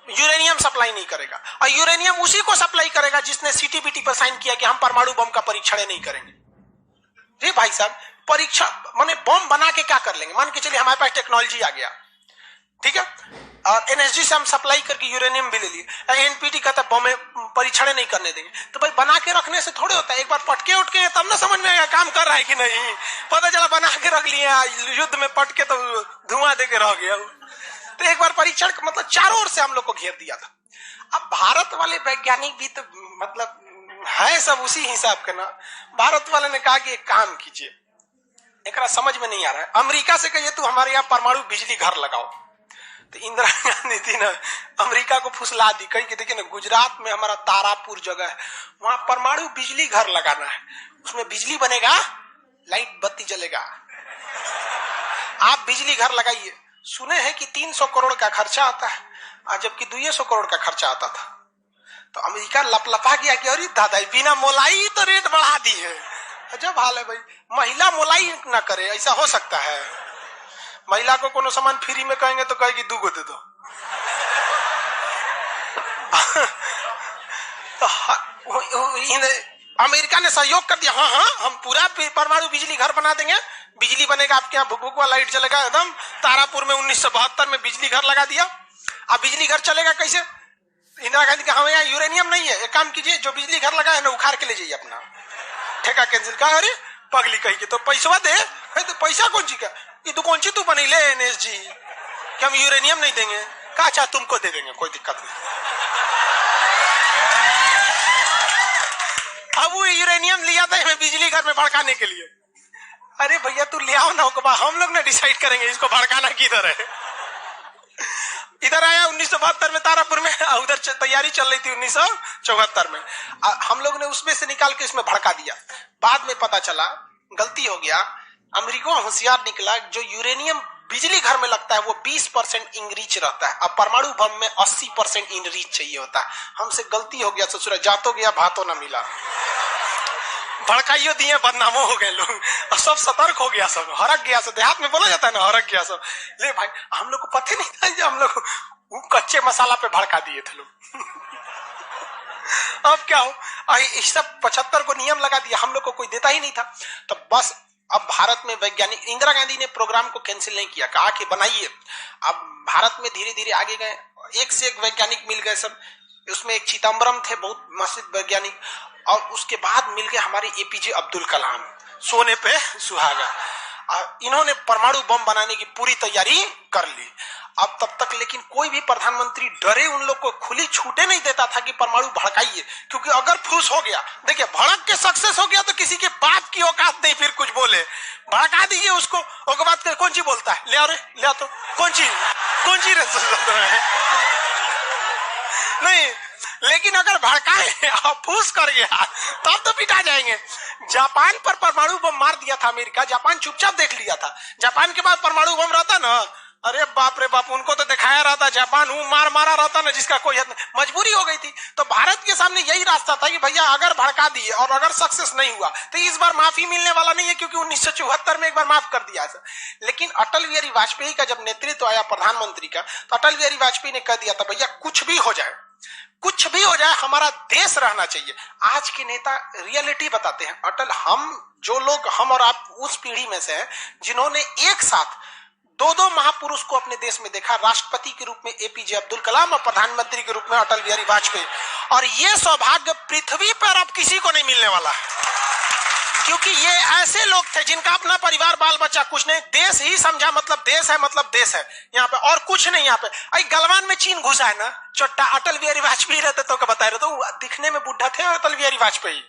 यूरेनियम सप्लाई नहीं करेगा। और यूरेनियम उसी को सप्लाई करेगा जिसने CTBT पर साइन किया कि हम परमाणु बम का परीक्षण नहीं करेंगे। जी भाई साहब, परीक्षा माने बम बना के क्या कर लेंगे? मान के चलिए हमारे पास टेक्नोलॉजी आ गया, ठीक है, और NSG से हम सप्लाई करके यूरेनियम भी ले लिए। NPT कहता है बम परीक्षण नहीं करने देंगे। तो भाई बना के रखने से थोड़े होता है, एक बार पटके उठ के तब ना समझ में आएगा काम कर रहा है कि नहीं। पता चला बना के रख लिया, युद्ध में पटके तो धुआं दे के रह गया। तो एक बार परीक्षण मतलब चारों ओर से हम लोग को घेर दिया था। अब भारत वाले वैज्ञानिक भी तो मतलब है सब उसी हिसाब के ना। भारत वाले ने कहा कि एक काम कीजिए, एक समझ में नहीं आ रहा है, अमेरिका से कहिए तू हमारे यहाँ परमाणु बिजली घर लगाओ। तो इंदिरा गांधी थी ना, अमेरिका को फुसला दी, कहीं कि देखिए ना गुजरात में हमारा तारापुर जगह है, वहां परमाणु बिजली घर लगाना है, उसमें बिजली बनेगा, लाइट बत्ती जलेगा, आप बिजली घर लगाइए। सुने हैं कि 300 करोड़ का खर्चा आता है, जबकि 200 करोड़ का खर्चा आता था। तो अमेरिका लपलपा गया कि अरे दादा बिना मोलाई तो रेट बढ़ा दी है। अजब हाल है भाई, महिला मोलाई ना करे, ऐसा हो सकता है? महिला को कोनो सामान फ्री में कहेंगे तो कहेगी 2 गो दे दो। अमेरिका ने सहयोग कर दिया, हाँ हाँ हम पूरा परमाणु बिजली घर बना देंगे, बिजली बनेगा आपके यहाँ, भुक वाला लाइट चलेगा एकदम। तारापुर में 1972 में बिजली घर लगा दिया। अब बिजली घर चलेगा कैसे? इंदिरा गांधी कहा यहाँ यूरेनियम नहीं है, एक काम कीजिए जो बिजली घर लगा है ना उखाड़ के ले जाइए अपना, ठेका कैंसिल। कहा अरे पगली कही के तो पैसा दे, तो पैसा कौन ची का, ये तो कौन सी तू बनी ले एनएस जी कि हम यूरेनियम नहीं देंगे। कहा अच्छा तुमको दे देंगे, कोई दिक्कत नहीं। अब वो यूरेनियम लिया था हमें बिजली घर में भड़काने के लिए। अरे भैया तू ले आओ ना, हम लोग ना डिसाइड करेंगे इसको भड़काना किधर है। इधर आया 1972 में तारापुर में, उधर तैयारी चल रही थी 1974 में। हम लोग ने उसमें से निकाल के इसमें भड़का दिया। बाद में पता चला गलती हो गया, अमेरिका होशियार निकला, जो यूरेनियम बिजली घर में लगता है वो 20% इनरीच रहता है, अब परमाणु बम में 80% इनरीच चाहिए होता है। हमसे गलती हो गया ससुरा, जातो गया भातो ना मिला, भड़काइयो दिए बदनामो हो गए लोग, और सब सतर्क हो गया, सब हरक गया, सब देहात में बोला जाता है ना हरक गया सब। ले भाई हम लोग को पता नहीं था जो हम लोग कच्चे मसाला पे भड़का दिए थे लोग। अब क्या हो, सब 75 को नियम लगा दिया, हम लोग को कोई देता ही नहीं था। तो बस अब भारत में वैज्ञानिक, इंदिरा गांधी ने प्रोग्राम को कैंसिल नहीं किया, कहा कि बनाइए। अब भारत में धीरे धीरे आगे गए, एक से एक वैज्ञानिक मिल गए सब। उसमें एक चिदम्बरम थे बहुत मशहूर वैज्ञानिक, और उसके बाद मिल गए हमारे एपीजे अब्दुल कलाम, सोने पे सुहागा। इन्होंने परमाणु बम बनाने की पूरी तैयारी कर ली। अब तब तक लेकिन कोई भी प्रधानमंत्री डरे उन लोग को खुली छूटे नहीं देता था कि परमाणु भड़काइए, क्योंकि अगर फूस हो गया, देखिए भड़क के सक्सेस हो गया तो किसी के बाप की औकात नहीं फिर कुछ बोले, भड़का दीजिए उसको, उसके बाद कौन सी बोलता है, ले आओ रे ले आओ, तो कौन सी नहीं। लेकिन अगर भड़काए और फूस कर गया तब तो पिटा जाएंगे। जापान पर परमाणु बम मार दिया था अमेरिका, जापान चुपचाप देख लिया था। जापान के बाद परमाणु बम रहता ना, अरे बाप रे बाप, उनको तो दिखाया रहता जापान मारा रहता ना जिसका कोई हद नहीं। मजबूरी हो गई थी, तो भारत के सामने यही रास्ता था कि भैया अगर भड़का दिए और अगर सक्सेस नहीं हुआ तो इस बार माफी मिलने वाला नहीं है, क्योंकि 1974 में एक बार माफ कर दिया था। लेकिन अटल बिहारी वाजपेयी का जब नेतृत्व आया प्रधानमंत्री का, तो अटल बिहारी वाजपेयी ने कह दिया था भैया कुछ भी हो जाए, कुछ भी हो जाए, हमारा देश रहना चाहिए। आज के नेता रियलिटी बताते हैं। अटल, हम और आप उस पीढ़ी में से हैं जिन्होंने एक साथ दो महापुरुष को अपने देश में देखा, राष्ट्रपति के रूप में एपीजे अब्दुल कलाम और प्रधानमंत्री के रूप में अटल बिहारी वाजपेयी। और ये सौभाग्य पृथ्वी पर अब किसी को नहीं मिलने वाला, क्योंकि ये ऐसे लोग थे जिनका अपना परिवार बाल बच्चा कुछ नहीं, देश ही समझा मतलब देश है, मतलब देश है यहाँ पे, और कुछ नहीं यहाँ पे। आई गलवान में चीन घुसा है ना, चोट्टा अटल बिहारी वाजपेयी रहते तो बता रहे, तो दिखने में बुढ़ा थे अटल बिहारी वाजपेयी।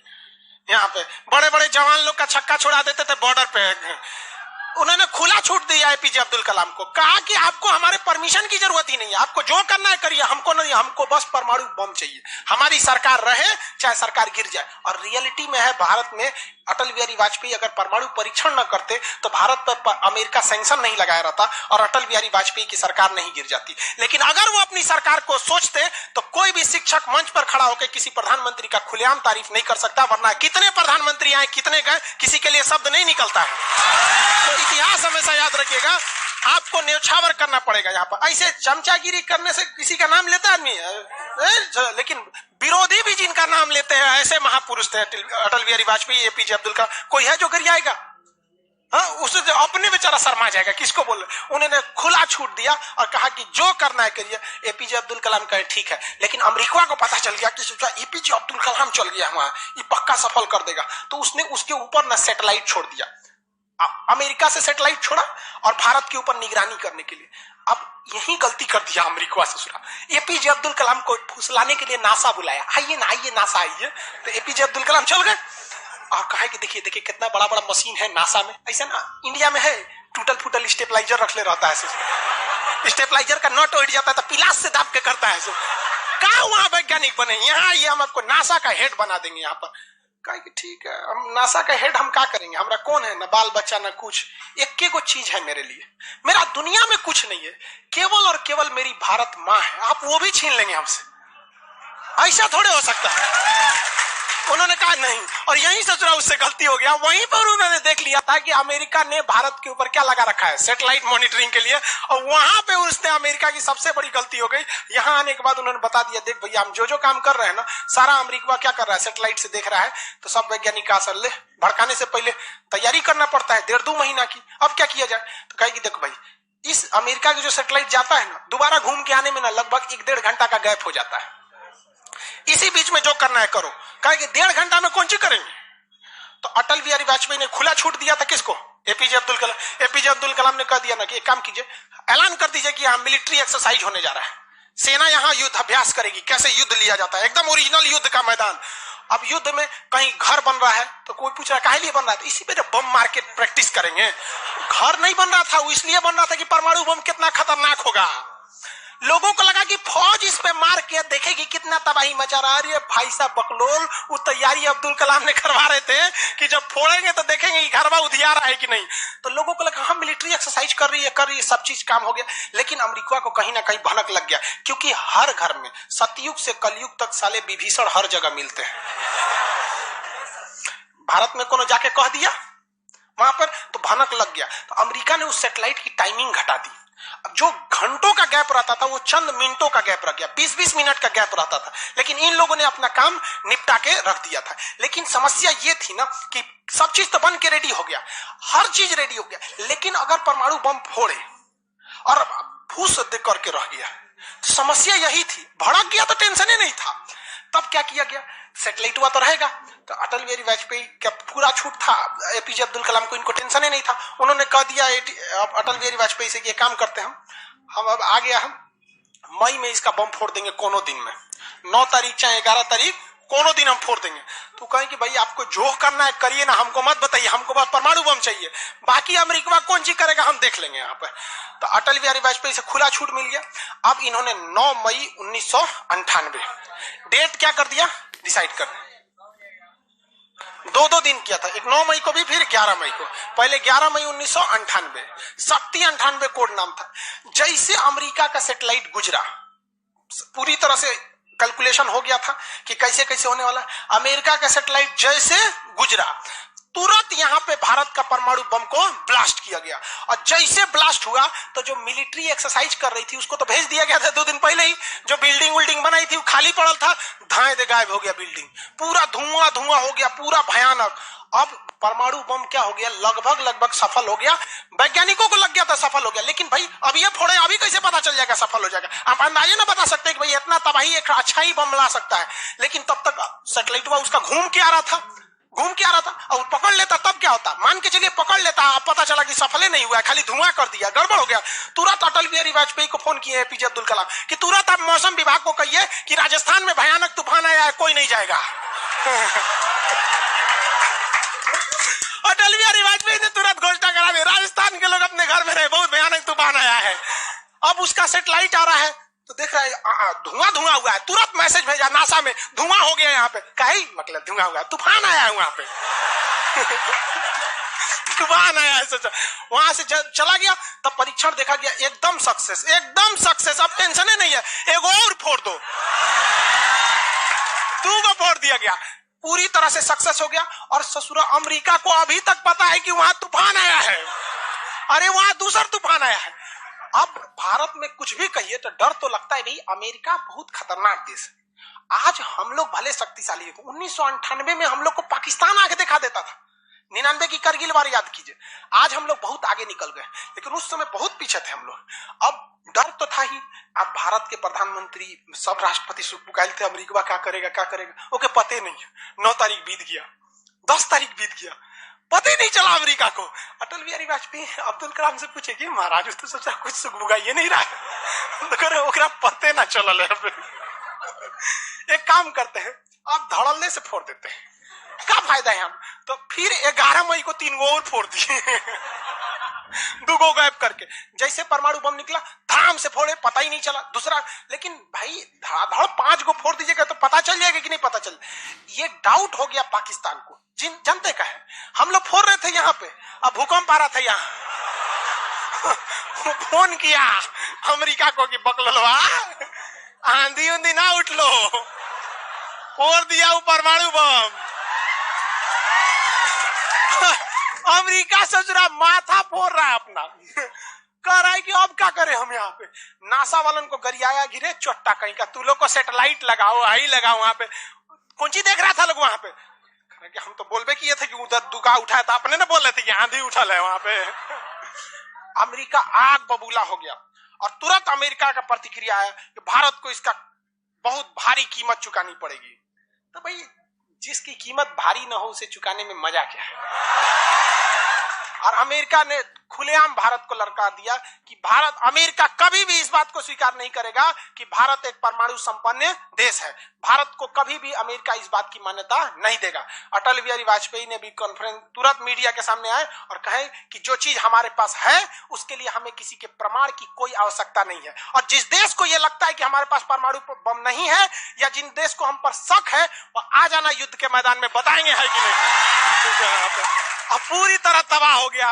यहाँ पे बड़े बड़े जवान लोग का छक्का छोड़ा देते थे बॉर्डर पे, उन्होंने खुला छूट दिया एपीजे अब्दुल कलाम को, कहा कि आपको हमारे परमिशन की जरूरत ही नहीं है, आपको जो करना है करिए, हमको नहीं, हमको बस परमाणु बम चाहिए, हमारी सरकार रहे चाहे सरकार गिर जाए। और रियलिटी में है भारत में अटल बिहारी वाजपेयी अगर परमाणु परीक्षण न करते तो भारत पर अमेरिका सैंक्शन नहीं लगाया रहता और अटल बिहारी वाजपेयी की सरकार नहीं गिर जाती। लेकिन अगर वो अपनी सरकार को सोचते तो कोई भी शिक्षक मंच पर खड़ा होकर किसी प्रधानमंत्री का खुलेआम तारीफ नहीं कर सकता, वरना कितने प्रधानमंत्री आए कितने गए किसी के लिए शब्द नहीं निकलता है। तो इतिहास हमेशा याद रखिएगा, आपको न्यौछावर करना पड़ेगा। यहाँ पर ऐसे चमचागिरी करने से किसी का नाम लेता आदमी, लेकिन विरोधी भी जिनका नाम लेते हैं ऐसे महापुरुष थे अटल बिहारी वाजपेयी, एपीजे अब्दुल कलाम। कोई है जो गिरियाएगा? हाँ, उसे अपने बेचारा शर्मा जाएगा, किसको बोल। उन्होंने खुला छूट दिया और कहा कि जो करना है करिए। एपीजे अब्दुल कलाम कहे ठीक है, लेकिन अमेरिका को पता चल गया कि एपीजे अब्दुल कलाम चल गया वहां, ये पक्का सफल कर देगा, तो उसने उसके ऊपर ना सैटेलाइट छोड़ दिया, अमेरिका से सैटेलाइट छोड़ा और भारत के ऊपर निगरानी करने के लिए। अब यही गलती कर दिया अमेरिका ससुरा, एपीजे अब्दुल कलाम को फुसलाने के लिए नासा बुलाया, आइए ना आइए नासा आइए, तो एपीजे अब्दुल कलाम चल गए और कहा कि देखिए देखिए कितना बड़ा बड़ा मशीन है नासा में, ऐसा ना इंडिया में है, टूटल फूटल स्टेपलाइजर रख ले रहता है, स्टेपलाइजर का नट उड़ जाता है तो पिलास से दाब के करता है। कहा वहां वैज्ञानिक बने, यहाँ आइए हम आपको नासा का हेड बना देंगे। यहाँ पर कहा कि ठीक है, हम नासा का हेड हम क्या करेंगे, हमारा कौन है, ना बाल बच्चा ना कुछ, एक को चीज है मेरे लिए, मेरा दुनिया में कुछ नहीं है, केवल और केवल मेरी भारत माँ है, आप वो भी छीन लेंगे हमसे, ऐसा थोड़े हो सकता है। उन्होंने कहा नहीं, और यहीं ससुरा उससे गलती हो गया। वहीं पर उन्होंने देख लिया था कि अमेरिका ने भारत के ऊपर क्या लगा रखा है, सैटेलाइट मॉनिटरिंग के लिए, और वहां पे उसने अमेरिका की सबसे बड़ी गलती हो गई। यहां आने के बाद उन्होंने बता दिया, देख भैया हम जो काम कर रहे हैं ना, सारा अमेरिका क्या कर रहा है, सैटेलाइट से देख रहा है। तो सब वैज्ञानिक का असर ले, भड़काने से पहले तैयारी करना पड़ता है 1.5-2 महीना की। अब क्या किया जाए, तो कहेगी देखो भाई, इस अमेरिका की जो सैटेलाइट जाता है ना, दोबारा घूम के आने में ना लगभग 1-1.5 घंटा का गैप हो जाता है। इसी बीच में जो करना है करो। कहा कि 1.5 घंटा में कौन सी करेंगे। तो अटल बिहारी वाजपेयी ने खुला छूट दिया था किसको, एपीजे अब्दुल कलाम। एपीजे अब्दुल कलाम ने कह दिया ना कि एक काम कीजिए, ऐलान कर दीजिए कि यहाँ मिलिट्री एक्सरसाइज होने जा रहा है, सेना यहाँ युद्ध अभ्यास करेगी, कैसे युद्ध लिया जाता है, एकदम ओरिजिनल युद्ध का मैदान। अब युद्ध में कहीं घर बन रहा है तो कोई पूछ रहा है काहे लिए बन रहा है, तो इसी पे बम मार के प्रैक्टिस करेंगे। घर नहीं बन रहा था, वो इसलिए बन रहा था कि परमाणु बम कितना खतरनाक होगा। लोगों को लगा कि फौज इस पे मार के देखेगी कितना तबाही मचा रहा है। अरे भाई साहब बकलोल, वो तैयारी अब्दुल कलाम ने करवा रहे थे कि जब फोड़ेंगे तो देखेंगे कि घरवा उधियारा है कि नहीं। तो लोगों को लगा हम मिलिट्री एक्सरसाइज कर रही है, सब चीज काम हो गया। लेकिन अमेरिका को कहीं ना कहीं भनक लग गया, क्योंकि हर घर में सतयुग से कलयुग तक साले विभीषण हर जगह मिलते हैं। भारत में कोनो जाके कह दिया वहां पर तो भनक लग गया। तो अमेरिका ने उस सैटेलाइट की टाइमिंग घटा दी। अब जो घंटों का गैप रहता था वो चंद मिनटों का गैप रह गया, 20-20 मिनट का गैप रहता था। लेकिन इन लोगों ने अपना काम निपटा के रख दिया था। लेकिन समस्या ये थी ना कि सब चीज तो बन के रेडी हो गया, हर चीज रेडी हो गया, लेकिन अगर परमाणु बम फोड़े और फूस करके रह गया, तो समस्या यही थी। भड़क गया तो टेंशन ही नहीं था। तब क्या किया गया, सैटेलाइट हुआ तो रहेगा। तो अटल बिहारी वाजपेयी का पूरा छूट था, एपीजे अब्दुल कलाम को इनको टेंशन ही नहीं था। उन्होंने कह दिया अटल बिहारी वाजपेयी से कि ये काम करते हैं हम अब आ गया, हम मई में इसका बम फोड़ देंगे कोनो दिन में, 9 तारीख चाहे 11 तारीख कोनो दिन हम फोड़ देंगे। तो कहें कि भाई आपको जो करना है करिए ना, हमको मत बताइए, हमको बस परमाणु बम चाहिए, बाकी अमेरिका कौन चीज करेगा हम देख लेंगे यहाँ पर। तो अटल बिहारी वाजपेयी से खुला छूट मिल गया। अब इन्होंने 9 मई 1998 डेट क्या कर दिया, डिसाइड कर, 2-2 दिन किया था, एक 9 मई को भी फिर 11 मई को। पहले 11 मई 1998 शक्ति 98 कोड नाम था। जैसे अमेरिका का सैटेलाइट गुजरा, पूरी तरह से कैलकुलेशन हो गया था कि कैसे कैसे होने वाला। अमेरिका का सैटेलाइट जैसे गुजरा तुरंत यहाँ पे भारत का परमाणु बम को ब्लास्ट किया गया। और जैसे ब्लास्ट हुआ तो जो मिलिट्री एक्सरसाइज कर रही थी उसको तो भेज दिया गया था 2 दिन पहले ही। जो बिल्डिंग विल्डिंग बनाई थी वो खाली पड़ल था, धाए दे गायब हो गया बिल्डिंग, पूरा धुआं धुआं हो गया, पूरा भयानक। अब परमाणु बम क्या हो गया, लगभग सफल हो गया। वैज्ञानिकों को लग गया था सफल हो गया, लेकिन भाई अब ये फोड़े अभी कैसे पता चल जाएगा सफल हो जाएगा। आप अंदाजे ना बता सकते कि भाई इतना तबाही एक अच्छा ही बम ला सकता है। लेकिन तब तक सैटेलाइट उसका घूम के आ रहा था और पकड़ लेता तब क्या होता, मान के चलिए पकड़ लेता, अब पता चला कि सफल नहीं हुआ, खाली धुआं कर दिया, गड़बड़ हो गया। तुरंत अटल बिहारी वाजपेयी को फोन किए एपीजे अब्दुल कलाम कि तुरंत आप मौसम विभाग को कहिए कि राजस्थान में भयानक तूफान आया है, कोई नहीं जाएगा। अटल बिहारी वाजपेयी ने तुरंत घोषणा करा दी, राजस्थान के लोग अपने घर में रहे, बहुत भयानक तूफान आया है। अब उसका सैटेलाइट आ रहा है तो देख रहा है धुआं हुआ है, तुरंत मैसेज भेजा नासा में, धुआं हो गया यहाँ पे। कहीं मतलब धुआं हुआ, तूफान आया है वहां पे। तूफान आया है, सोचा। वहां से चला गया, तब परीक्षण देखा गया, एकदम सक्सेस। अब टेंशन ही नहीं है, एक और फोड़ दो, 2 को फोड़ दिया गया, पूरी तरह से सक्सेस हो गया। और ससुरा अमेरिका को अभी तक पता है कि वहां तूफान आया है, अरे वहां दूसरा तूफान आया है। अब भारत में कुछ भी कहिए तो डर तो लगता है, भाई अमेरिका बहुत खतरनाक देश है। आज हम लोग भले शक्तिशाली है, 1998 में हम लोग को पाकिस्तान आके दिखा देता था, 99 की करगिल वार याद कीजिए। आज हम लोग बहुत आगे निकल गए, लेकिन उस समय बहुत पीछे थे हम लोग। अब डर तो था ही। अब भारत के प्रधानमंत्री सब राष्ट्रपति सुपुकाइल थे, अमेरिका क्या करेगा ओके पते नहीं। 9 तारीख बीत गया, 10 तारीख बीत गया, पता ही नहीं चला अमेरिका को। अटल बिहारी वाजपेयी अब्दुल कलाम से पूछे कि महाराज तो सोचा कुछ सुगबुगा ये नहीं रहा, पते ना चल। एक काम करते हैं, आप धड़ल्ले से फोड़ देते हैं, क्या फायदा है हम। तो फिर 11 मई को 3 गो और फोड़ दिए, 2 गो गायब करके। जैसे परमाणु बम निकला धाम से फोड़े, पता ही नहीं चला दूसरा। लेकिन भाई धड़ाधड़ 5 गो फोड़ दीजिएगा तो पता चल जाएगा कि नहीं पता चल। ये डाउट हो गया पाकिस्तान को, जनते का है। हम लोग फोड़ रहे थे यहाँ पे, अब भूकंप आ रहा था यहाँ। फोन किया अमेरिका को कि बकलवा आंधी उंधी ना उठ लो, फोड़ दिया वो परमाणु बम। अमेरिका सोच रहा माथा फोड़ रहा है अपना, कह रहा है कि अब क्या करें हम यहाँ पे। नासा वालन को गरियाया गिरे चोट्टा कहीं का, तू लोग को सैटेलाइट लगाओ, आई लगाओ वहां पे। कौन ची देख रहा था लोग वहां पे? कि हम तो बोलबे किए थे कि उधर दुका उठाया था, अपने ना बोल रहे थे कि आंधी उठल है वहां पे। अमेरिका आग बबूला हो गया और तुरंत अमेरिका का प्रतिक्रिया है कि भारत को इसका बहुत भारी कीमत चुकानी पड़ेगी। तो भाई जिसकी कीमत भारी ना हो उसे चुकाने में मजा क्या है। और अमेरिका ने खुलेआम भारत को ललकार दिया कि भारत, अमेरिका कभी भी इस बात को स्वीकार नहीं करेगा कि भारत एक परमाणु संपन्न देश है। भारत को कभी भी अमेरिका इस बात की मान्यता नहीं देगा। अटल बिहारी वाजपेयी ने भी कॉन्फ्रेंस तुरंत मीडिया के सामने आए और कहे कि जो चीज हमारे पास है उसके लिए हमें किसी के प्रमाण की कोई आवश्यकता नहीं है, और जिस देश को यह लगता है कि हमारे पास परमाणु बम नहीं है या जिन देश को हम पर शक है वह आ जाना युद्ध के मैदान में, बताएंगे है कि नहीं। अब पूरी तरह तबाह हो गया।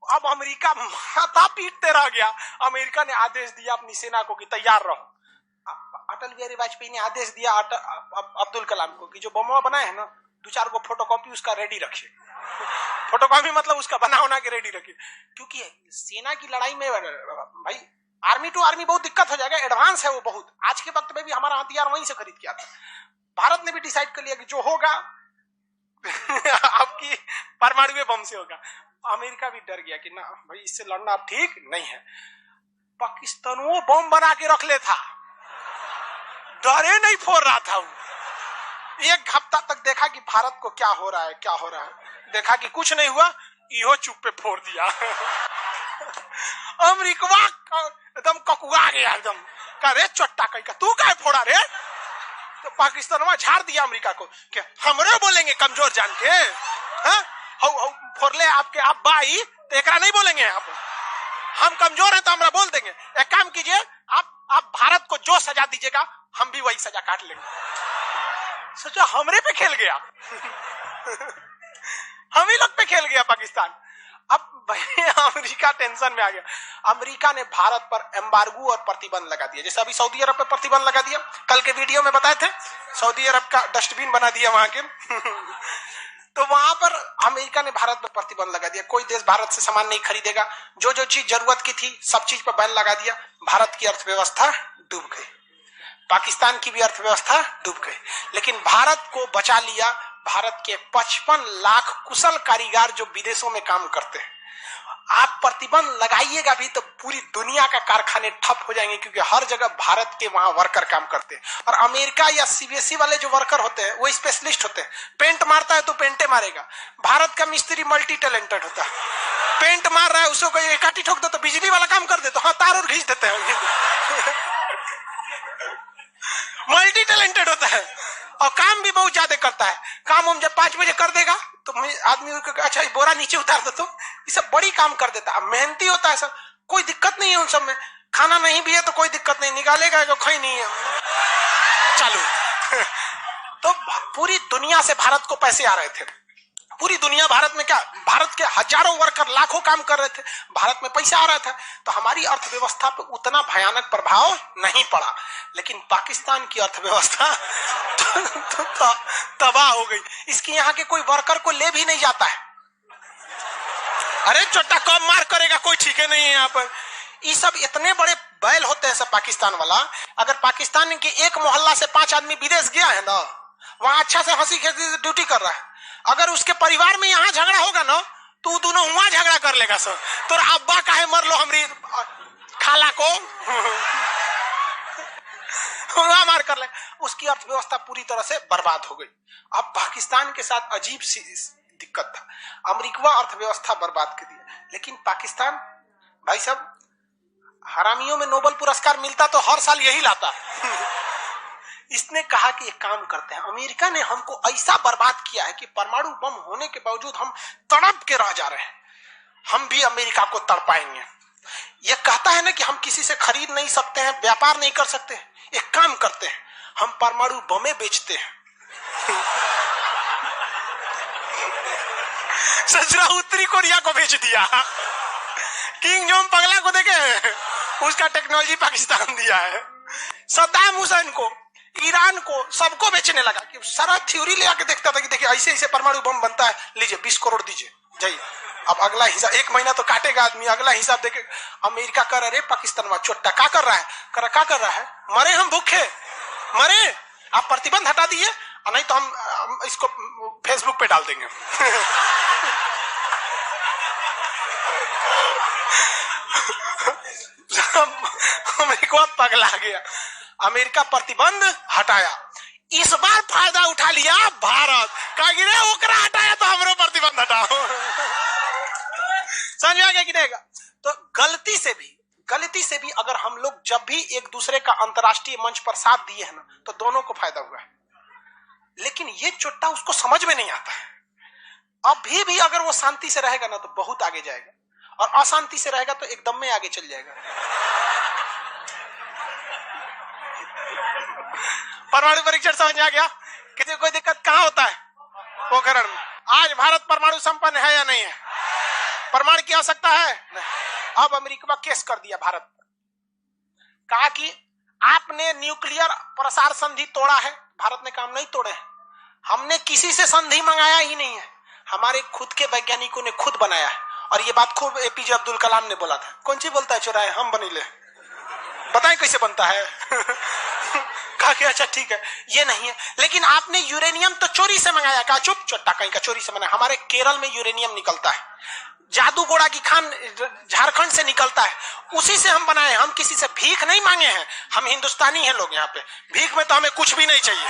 अब अमेरिका माथा पीटते रह गया। अमेरिका ने आदेश दिया अपनी सेना को कि तैयार रहो। अटल बिहारी वाजपेयी ने आदेश दिया अब्दुल कलाम को कि जो बम बनाए हैं ना, 2-4 को फोटोकॉपी उसका रेडी रखिए। फोटोकॉपी मतलब उसका बना के रेडी रखिए, क्योंकि सेना की लड़ाई में भाई आर्मी टू आर्मी बहुत दिक्कत हो जाएगा, एडवांस है वो बहुत। आज के वक्त में भी हमारा हथियार वहीं से खरीद किया था। भारत ने भी डिसाइड कर लिया कि जो होगा आपकी परमाणु बम से होगा। अमेरिका भी डर गया कि ना भाई इससे लड़ना अब ठीक नहीं है। पाकिस्तान वो बम बना के रख ले था, डरे नहीं फोड़ रहा था वो। एक हफ्ता तक देखा कि भारत को क्या हो रहा है, देखा कि कुछ नहीं हुआ, इहो चुप पे फोड़ दिया। अमेरिका एकदम ककुआ गया, एकदम कह रे चट्टा कहीं का तू क्या फोड़ा रे। तो पाकिस्तान में झाड़ दिया अमेरिका को कि हमरे बोलेंगे कमजोर जान के, फोड़ले आपके आप बाई तो एकरा नहीं बोलेंगे आप, हम कमजोर हैं तो हमरा बोल देंगे। एक काम कीजिए, आप भारत को जो सजा दीजिएगा हम भी वही सजा काट लेंगे। सोचा हमरे पे खेल गया। हम ही लोग पे खेल गया पाकिस्तान। अब भाई अमेरिका टेंशन में आ गया। अमेरिका ने भारत पर एम्बार्गो और प्रतिबंध लगा दिया, जैसे अभी सऊदी अरब पे प्रतिबंध लगा दिया, कल के वीडियो में बताए थे, सऊदी अरब का डस्टबिन बना दिया वहां के। तो वहां पर अमेरिका ने भारत पर प्रतिबंध लगा दिया, कोई देश भारत से सामान नहीं खरीदेगा, जो जो चीज जरूरत की थी सब चीज पर बैन लगा दिया। भारत की अर्थव्यवस्था डूब गई, पाकिस्तान की भी अर्थव्यवस्था डूब गई, लेकिन भारत को बचा लिया भारत के 55 लाख कुशल कारीगर जो विदेशों में काम करते हैं। आप प्रतिबंध लगाइएगा भी तो पूरी दुनिया का कारखाने ठप हो जाएंगे, क्योंकि हर जगह भारत के वहां वर्कर काम करते हैं। और अमेरिका या सीबीएसई वाले जो वर्कर होते हैं वो स्पेशलिस्ट होते हैं, पेंट मारता है तो पेंटे मारेगा। भारत का मिस्त्री मल्टी टैलेंटेड होता है, पेंट मार रहा है उसको कोई काटी ठोक दो तो बिजली वाला काम कर दे तो हाँ तार और खींच देते हैं। मल्टी टैलेंटेड होता है और काम भी बहुत ज्यादा करता है। काम हम जब 5 बजे कर देगा तो आदमी अच्छा बोरा नीचे उतार दो, तो ये सब बड़ी काम कर देता है, मेहनती होता है सब, कोई दिक्कत नहीं है उन सब में। खाना नहीं भी है तो कोई दिक्कत नहीं, निकालेगा जो खाई नहीं है चालू। तो पूरी दुनिया से भारत को पैसे आ रहे थे, पूरी दुनिया भारत में क्या, भारत के हजारों वर्कर लाखों काम कर रहे थे, भारत में पैसा आ रहा था, तो हमारी अर्थव्यवस्था पे उतना भयानक प्रभाव नहीं पड़ा। लेकिन पाकिस्तान की अर्थव्यवस्था तबाह हो गई। इसकी यहाँ के कोई वर्कर को ले भी नहीं जाता है। अरे चोटा कब मार करेगा कोई ठीक है नहीं है यहाँ पर। ये सब इतने बड़े बैल होते हैं सब पाकिस्तान वाला। अगर पाकिस्तान के एक मोहल्ला से 5 आदमी विदेश गया है ना, वहां अच्छा से हंसी खेसी ड्यूटी कर रहा है, अगर उसके परिवार में यहाँ झगड़ा होगा ना तो दोनों वहां झगड़ा कर लेगा सर, तो अब्बा काहे मर लो हमारी खाला को वहां मार कर ले। उसकी अर्थव्यवस्था पूरी तरह से बर्बाद हो गई। अब पाकिस्तान के साथ अजीब सी दिक्कत था, अमेरिका अर्थव्यवस्था बर्बाद कर दिया, लेकिन पाकिस्तान भाई साहब हरामियों में नोबेल पुरस्कार मिलता तो हर साल यही लाता। इसने कहा कि एक काम करते हैं, अमेरिका ने हमको ऐसा बर्बाद किया है कि परमाणु बम होने के बावजूद हम तड़प के रह जा रहे हैं, हम भी अमेरिका को तड़पाएंगे। यह कहता है ना कि हम किसी से खरीद नहीं सकते हैं, व्यापार नहीं कर सकते हैं, एक काम करते हैं हम परमाणु बमें बेचते हैं। ससुरा उत्तरी कोरिया को बेच दिया, किंग जोंग पगला को देखे उसका टेक्नोलॉजी पाकिस्तान दिया है, सद्दाम हुसैन को ईरान को सबको बेचने लगा कि सारा थ्योरी ले आके देखता था कि देखिए ऐसे ऐसे परमाणु बम बनता है, लीजिए 20 करोड़ दीजिए जाइए। अब अगला हिसाब 1 महीना तो काटेगा आदमी, अगला हिसाब देखे अमेरिका कर रहे पाकिस्तान में चोट्टा क्या कर रहा है, क्या कर रहा है, मरे हम भूखे मरे, आप प्रतिबंध हटा दिए और नहीं तो हम इसको फेसबुक पे डाल देंगे। अमेरिका पगला गया, अमेरिका प्रतिबंध हटाया। इस बार फायदा उठा लिया भारत, कहा गिरे ओकरा हटाया तो हमरो प्रतिबंध हटाओ। समझ में आ गया कि नहीं? तो गलती से भी अगर हम लोग जब भी एक दूसरे का अंतर्राष्ट्रीय मंच पर साथ दिए हैं ना, तो दोनों को फायदा हुआ है। लेकिन ये चुट्टा उसको समझ में नहीं आता है। अभी भी अगर वो शांति से रहेगा ना तो बहुत आगे जाएगा, और अशांति से रहेगा तो एकदम में आगे चल जाएगा। परमाणु परीक्षण समझ में आ गया? किसी कोई दिक्कत कहां होता है? पोखरण में। आज भारत परमाणु संपन्न है या नहीं है? परमाणु की आवश्यकता है? अब अमेरिका केस कर दिया भारत पर, कहा कि आपने न्यूक्लियर प्रसार संधि तोड़ा है। भारत ने काम नहीं तोड़े हैं, हमने किसी से संधि मंगाया ही नहीं है, हमारे खुद के वैज्ञानिकों ने खुद बनाया है। और ये बात खूब एपीजे अब्दुल कलाम ने बोला था। कौन सी बोलता है चुराए हम बनीले, बताएं कैसे बनता है। कहा कि अच्छा ठीक है ये नहीं है, लेकिन आपने यूरेनियम तो चोरी से मंगाया। कहा चुप चट्टा कहीं का चोरी से मंगाया, हमारे केरल में यूरेनियम निकलता है, जादूगोड़ा की खान झारखंड से निकलता है, उसी से हम बनाए। हम किसी से भीख नहीं मांगे हैं, हम हिंदुस्तानी हैं लोग, यहाँ पे भीख में तो हमें कुछ भी नहीं चाहिए।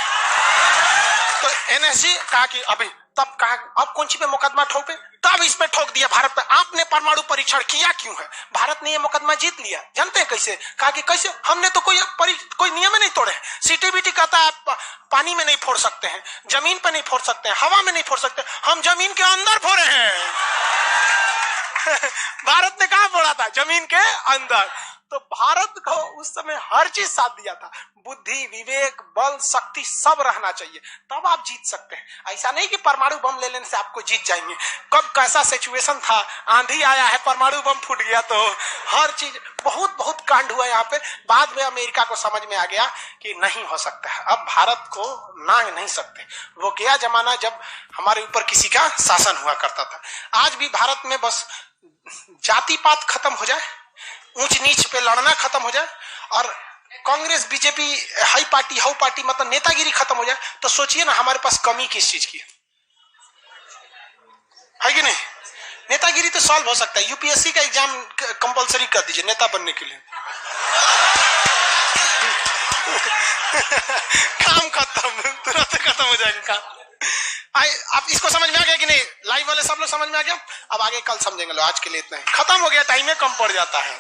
तो एनएसजी कहा कि अभी तब कहा अब कौन सी पे मुकदमा ठोके, तब इस पे ठोक दिया भारत पे। आपने परमाणु परीक्षण किया क्यों है? भारत ने ये मुकदमा जीत लिया। जानते हैं कैसे? कहा कि कैसे, हमने तो कोई नियम नहीं तोड़े। सीटीबीटी कहता है पानी में नहीं फोड़ सकते हैं, जमीन पे नहीं फोड़ सकते हैं, हवा में नहीं फोड़ सकते, हम जमीन के अंदर फोड़े हैं। भारत ने कहा फोड़ा था? जमीन के अंदर। तो भारत को उस समय हर चीज साथ दिया था, बुद्धि, विवेक, बल, शक्ति सब रहना चाहिए, तब आप जीत सकते हैं। ऐसा नहीं कि परमाणु बम ले लेने से आपको जीत जाएंगे। कब कैसा सिचुएशन था, आंधी आया है, परमाणु बम फूट गया, तो हर चीज बहुत कांड हुआ यहाँ पे। बाद में अमेरिका को समझ में आ गया कि नहीं हो सकता है, अब भारत को नांग नहीं सकते। वो गया जमाना जब हमारे ऊपर किसी का शासन हुआ करता था। आज भी भारत में बस जाति पात खत्म हो जाए, ऊंच नीच पे लड़ना खत्म हो जाए, और Congress BJP high party how party मतलब नेतागिरी खत्म हो जाए, तो सोचिए ना हमारे पास कमी किस चीज की है कि नहीं? नेतागिरी तो सॉल्व हो सकता है। यूपीएससी का एग्जाम कंपलसरी कर दीजिए नेता बनने के लिए। काम खत्म, तुरंत खत्म हो जाएगा काम। आप इसको समझ में आ गया कि नहीं? लाइव वाले सब लोग समझ में आ गया? अब आगे कल समझेंगे। लो आज के लिए इतना ही, खत्म हो गया, टाइम में कम पड़ जाता है।